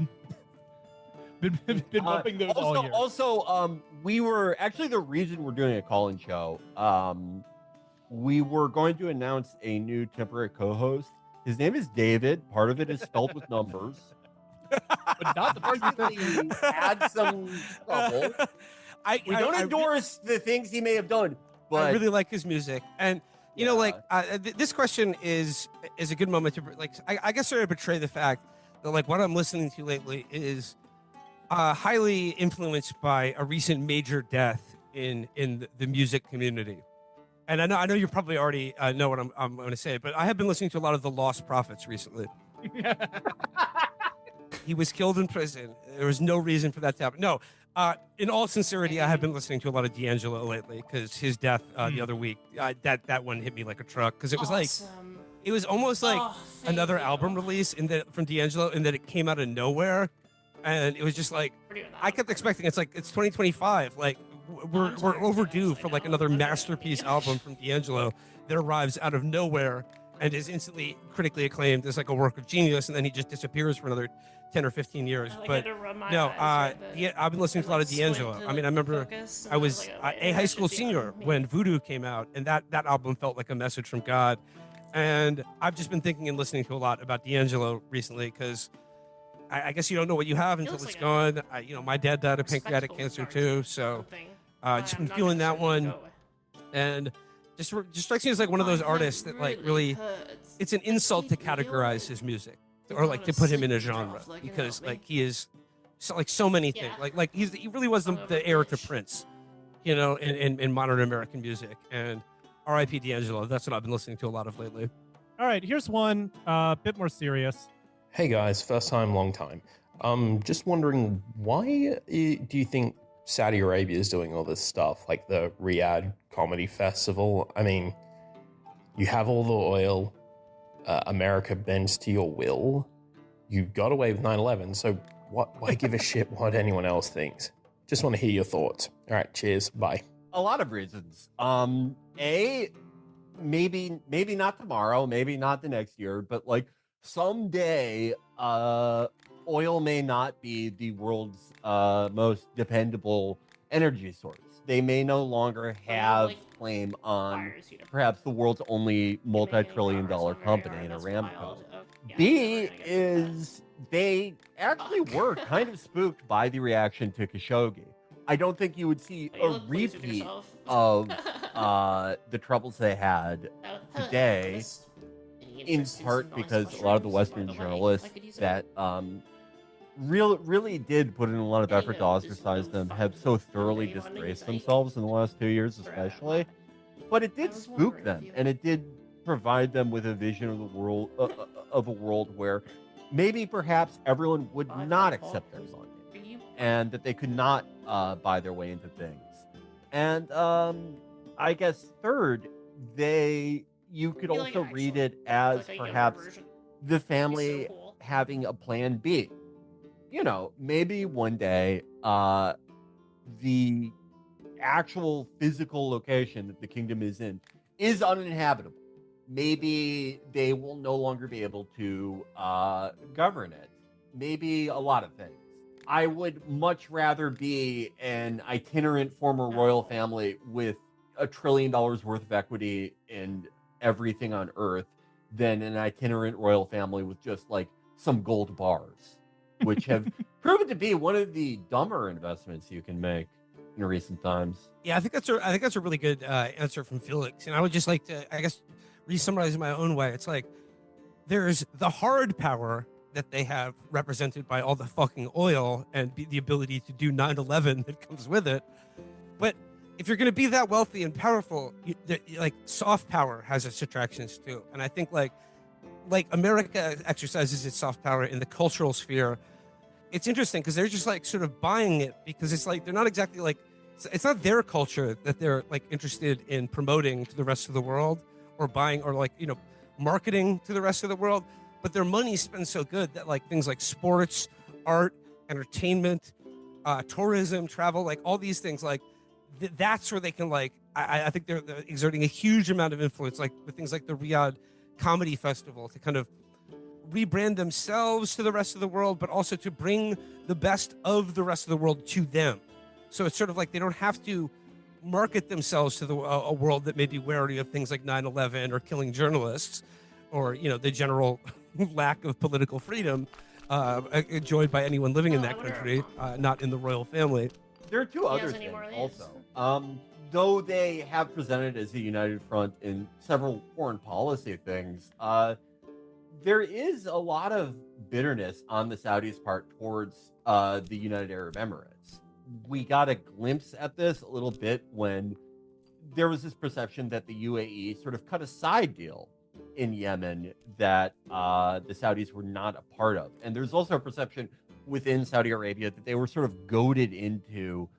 [SPEAKER 2] Been bumping those all year.
[SPEAKER 6] Also, we were actually the reason we're doing a call-in show. We were going to announce a new temporary co-host. His name is David. Part of it is spelled with numbers.
[SPEAKER 2] But not the part
[SPEAKER 6] that had some trouble. We don't endorse the things he may have done, but
[SPEAKER 1] I really like his music. And you know, like this question is a good moment to like. I guess sort of betray the fact that like what I'm listening to lately is highly influenced by a recent major death in the music community. And I know you probably already know what I'm going to say, but I have been listening to a lot of the Lost Prophets recently. He was killed in prison. There was no reason for that to happen. No, in all sincerity, I have been listening to a lot of D'Angelo lately because his death the other week, that one hit me like a truck because it was like, it was almost like another album release from D'Angelo in that it came out of nowhere. And it was just like, I kept expecting it's 2025. Like we're overdue for like another masterpiece album from D'Angelo that arrives out of nowhere and is instantly critically acclaimed as like a work of genius. And then he just disappears for another 10 or 15 years. But no, I've been listening to a lot of D'Angelo. I mean, I remember I was a high school senior when Voodoo came out, and that album felt like a message from God. And I've just been thinking and listening to a lot about D'Angelo recently because I guess you don't know what you have until it's gone. My dad died of pancreatic cancer too, so just been feeling that one, and just strikes me as like one of those artists that like really, it's an insult to categorize his music or like to put him in a genre because like he is so many things. Like he really was the heir to Prince, in modern American music. And R.I.P. D'Angelo. That's what I've been listening to a lot of lately.
[SPEAKER 3] All right, here's one a bit more serious.
[SPEAKER 20] Hey guys, first time, long time. Just wondering, why do you think Saudi Arabia is doing all this stuff, like the Riyadh Comedy Festival? I mean, you have all the oil, America bends to your will, you got away with 9/11, so why give a shit what anyone else thinks? Just want to hear your thoughts. All right, cheers, bye.
[SPEAKER 6] A lot of reasons. Maybe not tomorrow, maybe not the next year, but like someday, oil may not be the world's most dependable energy source. They may no longer have claim on perhaps the world's only multi-trillion-dollar company in Aramco. B is they actually were kind of spooked by the reaction to Khashoggi. I don't think you would see a repeat of the troubles they had today, in part because a lot of the Western journalists that really did put in a lot of effort to ostracize them have so thoroughly disgraced themselves in the last 2 years especially. But it did spook them, and it did provide them with a vision of the world, of a world where maybe perhaps everyone would not accept their money, and that they could not buy their way into things. And I guess third, you could also read it as perhaps the family having a plan B. Maybe one day the actual physical location that the kingdom is in is uninhabitable. Maybe they will no longer be able to govern it. Maybe a lot of things. I would much rather be an itinerant former royal family with $1 trillion worth of equity in everything on Earth than an itinerant royal family with just like some gold bars, which have proven to be one of the dumber investments you can make in recent times.
[SPEAKER 1] Yeah, I think that's a really good answer from Felix, and I would just like to, I guess, re-summarize in my own way. It's like there's the hard power that they have represented by all the fucking oil and the ability to do 9/11 that comes with it. But if you're going to be that wealthy and powerful, like soft power has its attractions too. And I think like America exercises its soft power in the cultural sphere. It's interesting because they're just like sort of buying it because it's like they're not exactly like, it's not their culture that they're like interested in promoting to the rest of the world or buying or like, marketing to the rest of the world. But their money spends so good that like things like sports, art, entertainment, tourism, travel, like all these things, like that's where they can like, I think they're exerting a huge amount of influence, like with things like the Riyadh Comedy Festival to kind of rebrand themselves to the rest of the world, but also to bring the best of the rest of the world to them. So it's sort of like they don't have to market themselves to a world that may be wary of things like 9/11 or killing journalists or, the general lack of political freedom enjoyed by anyone living in that country, not in the royal family.
[SPEAKER 6] There are two other things also. Though they have presented as a united front in several foreign policy things, there is a lot of bitterness on the Saudis' part towards the United Arab Emirates. We got a glimpse at this a little bit when there was this perception that the UAE sort of cut a side deal in Yemen that the Saudis were not a part of. And there's also a perception within Saudi Arabia that they were sort of goaded into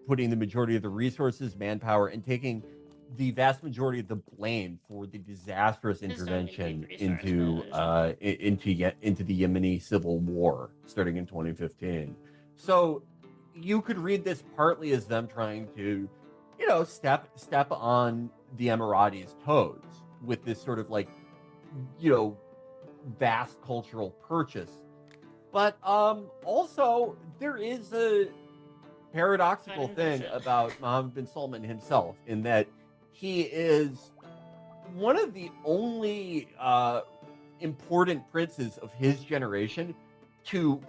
[SPEAKER 6] putting the majority of the resources, manpower, and taking the vast majority of the blame for the disastrous intervention into the Yemeni civil war starting in 2015. So you could read this partly as them trying to, step on the Emiratis' toes with this sort of vast cultural purchase. But also there is a paradoxical thing about Mohammed bin Salman himself in that he is one of the only important princes of his generation to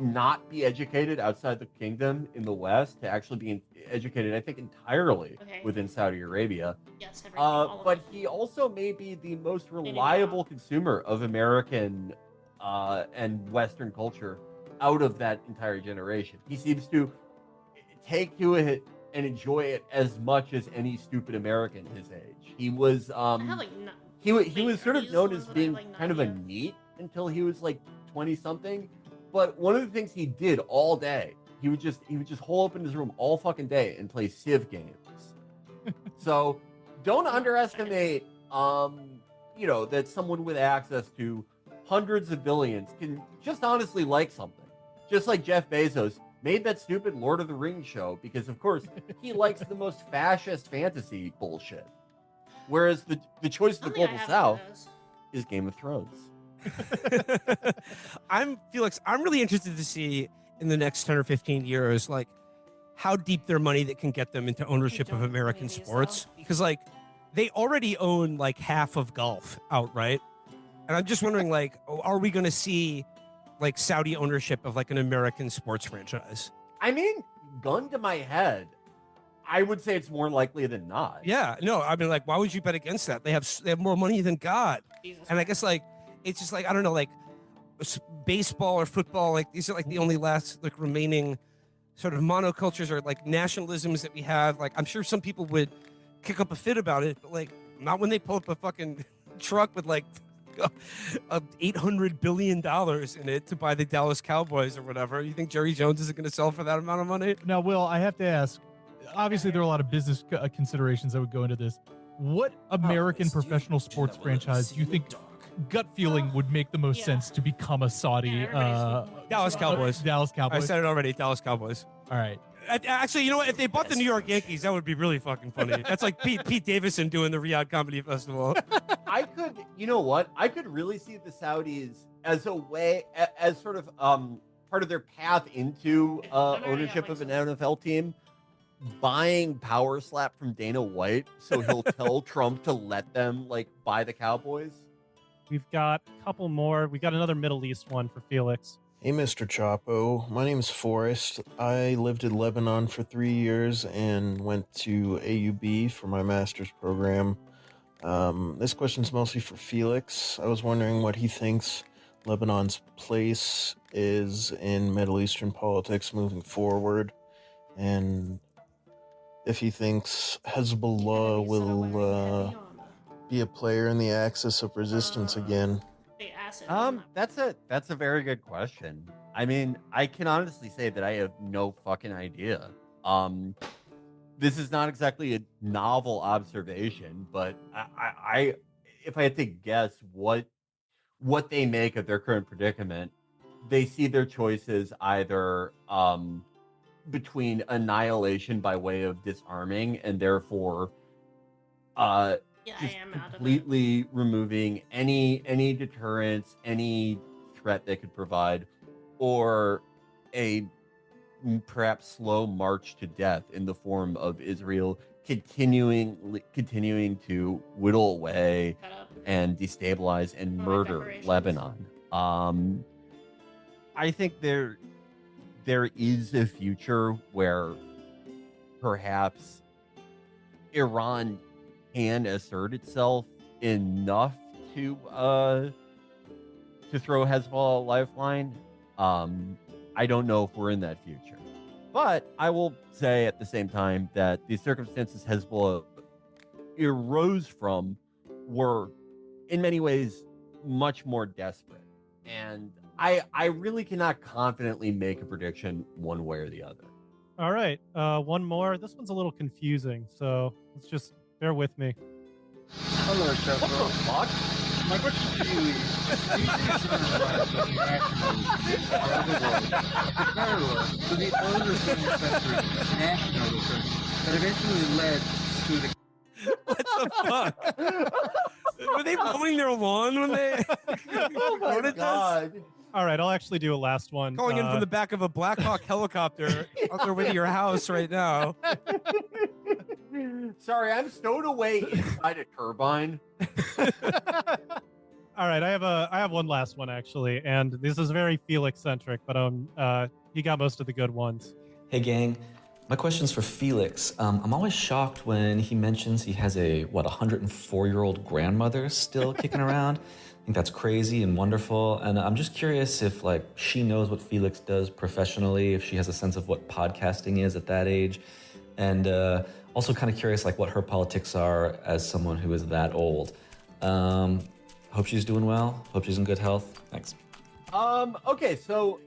[SPEAKER 6] not be educated outside the kingdom in the West, to actually be educated, I think, entirely within Saudi Arabia.
[SPEAKER 15] Yes,
[SPEAKER 6] but he also may be the most reliable consumer of American and Western culture out of that entire generation. He seems to take to it and enjoy it as much as any stupid American his age. He was he was sort of known as being kind of a NEET until he was 20 something. But one of the things he did all day, he would just hole up in his room all fucking day and play Civ games. So don't underestimate that someone with access to hundreds of billions can just honestly like something. Just like Jeff Bezos made that stupid Lord of the Rings show because, of course, he likes the most fascist fantasy bullshit. Whereas the choice of the Global South is Game of Thrones.
[SPEAKER 1] Felix, I'm really interested to see in the next 10 or 15 years, how deep their money that can get them into ownership of American sports. Because, they already own, half of golf outright. And I'm just wondering, are we going to see, Saudi ownership of, an American sports franchise?
[SPEAKER 6] I mean, gun to my head, I would say it's more likely than not.
[SPEAKER 1] Yeah, no, I mean, why would you bet against that? They have more money than God. And I guess, it's just I don't know, baseball or football, these are the only last remaining sort of monocultures or nationalisms that we have. I'm sure some people would kick up a fit about it, but not when they pull up a fucking truck with $800 billion in it to buy the Dallas Cowboys or whatever. You think Jerry Jones isn't going to sell for that amount of money?
[SPEAKER 2] Now, Will, I have to ask, obviously there are a lot of business considerations that would go into this. What American professional sports franchise do you think, gut feeling, would make the most sense to become a Saudi?
[SPEAKER 1] Dallas Cowboys.
[SPEAKER 2] Dallas Cowboys.
[SPEAKER 1] I said it already. Dallas Cowboys.
[SPEAKER 2] All right.
[SPEAKER 1] Actually, you know what? If they bought the New York Yankees, that would be really fucking funny. That's like Pete Davidson doing the Riyadh Comedy Festival.
[SPEAKER 6] I could really see the Saudis as a way, as sort of part of their path into ownership of an NFL team, buying Power Slap from Dana White, so he'll tell Trump to let them buy the Cowboys.
[SPEAKER 3] We've got a couple more. We got another Middle East one for Felix.
[SPEAKER 21] Hey, Mr. Chapo. My name's Forrest. I lived in Lebanon for 3 years and went to AUB for my master's program. This question's mostly for Felix. I was wondering what he thinks Lebanon's place is in Middle Eastern politics moving forward, and if he thinks Hezbollah will be a player in the axis of resistance again.
[SPEAKER 6] That's a very good question. I mean, I can honestly say that I have no fucking idea. This is not exactly a novel observation, but I if I had to guess what they make of their current predicament, they see their choices either between annihilation by way of disarming and therefore just completely removing any deterrence, any threat they could provide, or a perhaps slow march to death in the form of Israel continuing to whittle away and destabilize and murder Lebanon. I think there is a future where perhaps Iran can assert itself enough to throw Hezbollah a lifeline. I don't know if we're in that future. But I will say at the same time that the circumstances Hezbollah arose from were, in many ways, much more desperate. And I really cannot confidently make a prediction one way or the other.
[SPEAKER 3] All right, one more. This one's a little confusing, so let's just bear with me.
[SPEAKER 4] Hello, Chef.
[SPEAKER 6] What the fuck?
[SPEAKER 4] My question to you is, do you sympathize with the actions of the world to parallel to the earlier 20th century nationalism that eventually led to the...
[SPEAKER 1] What the fuck? Were they mowing their lawn when they
[SPEAKER 6] Oh my God.
[SPEAKER 3] All right, I'll actually do a last one.
[SPEAKER 1] calling in from the back of a Black Hawk helicopter on their way to your house right now?
[SPEAKER 6] Sorry, I'm stowed away inside a turbine.
[SPEAKER 3] All right, I have one last one actually, and this is very Felix centric, but he got most of the good ones.
[SPEAKER 22] Hey gang, my question's for Felix. I'm always shocked when he mentions he has a 104-year-old grandmother still kicking around. I think that's crazy and wonderful, and I'm just curious if she knows what Felix does professionally, if she has a sense of what podcasting is at that age, and also kind of curious what her politics are as someone who is that old. Hope she's doing well. Hope she's in good health. Thanks.
[SPEAKER 6] Okay, so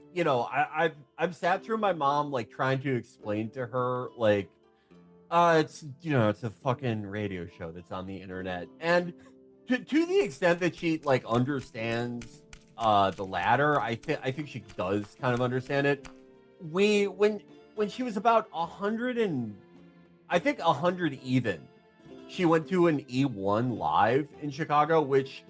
[SPEAKER 6] I've sat through my mom trying to explain to her it's it's a fucking radio show that's on the internet, and to the extent that she understands the latter, I think she does kind of understand it. When she was about 100 even, she went to an E1 live in Chicago, which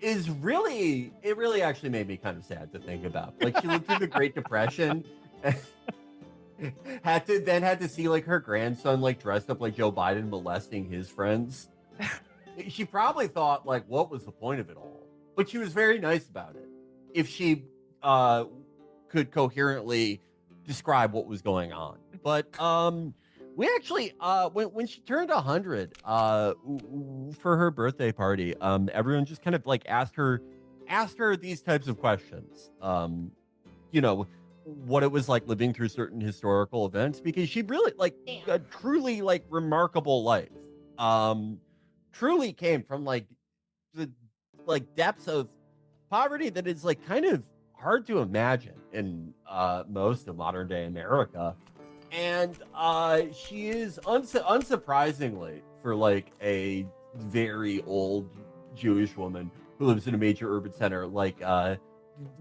[SPEAKER 6] is really actually made me kind of sad to think about. She lived through the Great Depression, had to see her grandson dressed up like Joe Biden molesting his friends. She probably thought what was the point of it all? But she was very nice about it. If she could coherently describe what was going on. But we actually, when she turned 100, for her birthday party, everyone just kind of asked her these types of questions. What it was like living through certain historical events, because she really a truly remarkable life. Truly came from the depths of poverty that is kind of hard to imagine in most of modern day America. And she is unsurprisingly, for a very old Jewish woman who lives in a major urban center,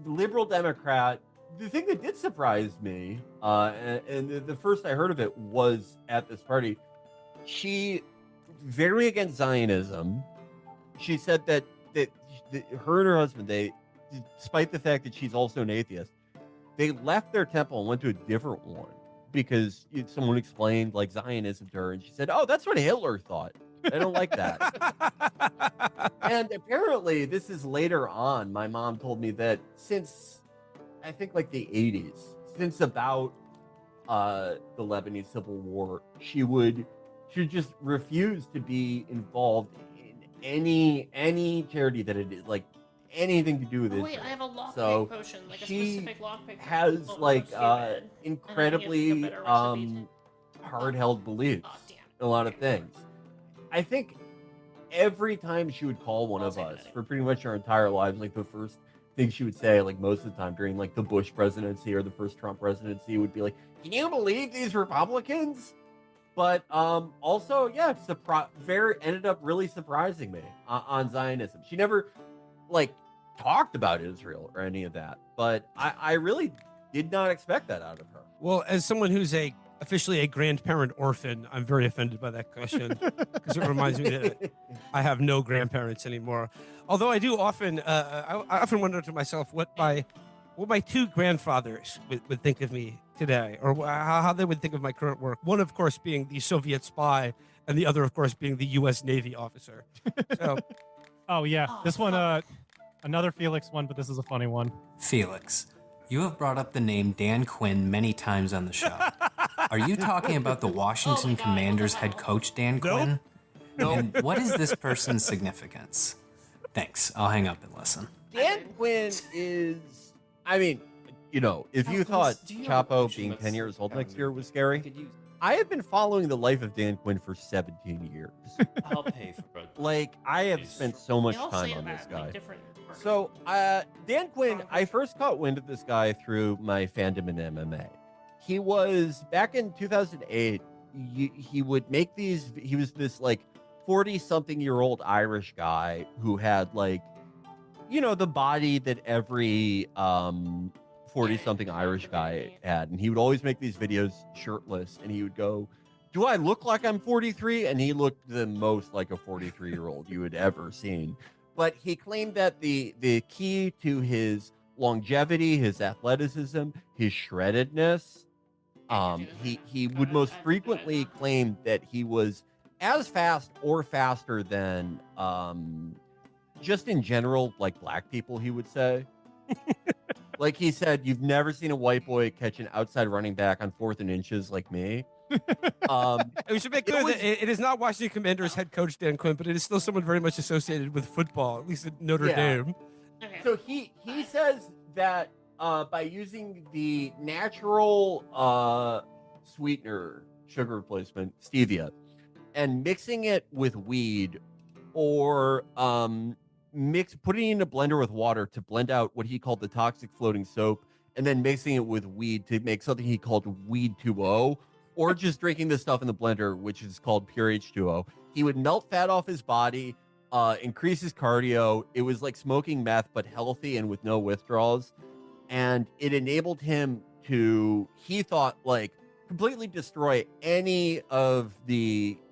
[SPEAKER 6] liberal Democrat. The thing that did surprise me, and the first I heard of it was at this party, she very against Zionism. She said that her and her husband, they, despite the fact that she's also an atheist, they left their temple and went to a different one because someone explained Zionism to her, and she said, "Oh, that's what Hitler thought. I don't like that." And apparently, this is later on. My mom told me that since I think the 80s, since about the Lebanese Civil War, she just refused to be involved in any charity that it is anything to do with it.
[SPEAKER 15] Wait, I have a lockpick potion, a
[SPEAKER 6] she
[SPEAKER 15] specific lockpick.
[SPEAKER 6] has incredibly hard-held beliefs in a lot of things. I think every time she would call one of us for pretty much our entire lives, the first thing she would say, most of the time during the Bush presidency or the first Trump presidency, would be "Can you believe these Republicans?" But also, yeah, ended up really surprising me on Zionism. She never talked about Israel or any of that, but I really did not expect that out of her.
[SPEAKER 1] Well, as someone who's officially a grandparent orphan, I'm very offended by that question because it reminds me that I have no grandparents anymore. Although I do often, I often wonder to myself what my two grandfathers would think of me today, or how they would think of my current work. One, of course, being the Soviet spy, and the other, of course, being the U.S. Navy officer. So,
[SPEAKER 3] oh yeah, this one, another Felix one, but this is a funny one.
[SPEAKER 23] Felix, you have brought up the name Dan Quinn many times on the show. Are you talking about the Washington Commanders head coach Dan Quinn?
[SPEAKER 6] Nope.
[SPEAKER 23] And what is this person's significance? Thanks. I'll hang up and listen.
[SPEAKER 6] Dan Quinn is, I mean, you know, if you thought Chapo being 10 years old next year was scary, I have been following the life of Dan Quinn for 17 years.
[SPEAKER 5] I'll pay for it.
[SPEAKER 6] Like, I have spent so much time on this guy. So, Dan Quinn, I first caught wind of this guy through my fandom in MMA. He was, back in 2008, he would make these, he was this, like, 40-something-year-old Irish guy who had, like, you know, the body that every 40-something Irish guy had. And he would always make these videos shirtless, and he would go, do I look like I'm 43? And he looked the most like a 43-year-old you had ever seen. But he claimed that the key to his longevity, his athleticism, his shreddedness, he would most frequently claim that he was as fast or faster than just in general, like black people, he would say. Like he said, you've never seen a white boy catch an outside running back on 4th and inches like me.
[SPEAKER 1] We should make clear that it is not Washington Commanders head coach Dan Quinn, but it is still someone very much associated with football, at least at Notre Dame.
[SPEAKER 6] So he says that by using the natural sweetener, sugar replacement, stevia, and mixing it with weed, or putting it in a blender with water to blend out what he called the toxic floating soap, and then mixing it with weed to make something he called Weed 2.0, or just drinking this stuff in the blender, which is called pure H2O. He would melt fat off his body, increase his cardio. It was like smoking meth, but healthy and with no withdrawals. And it enabled him to, he thought, like, completely destroy any of the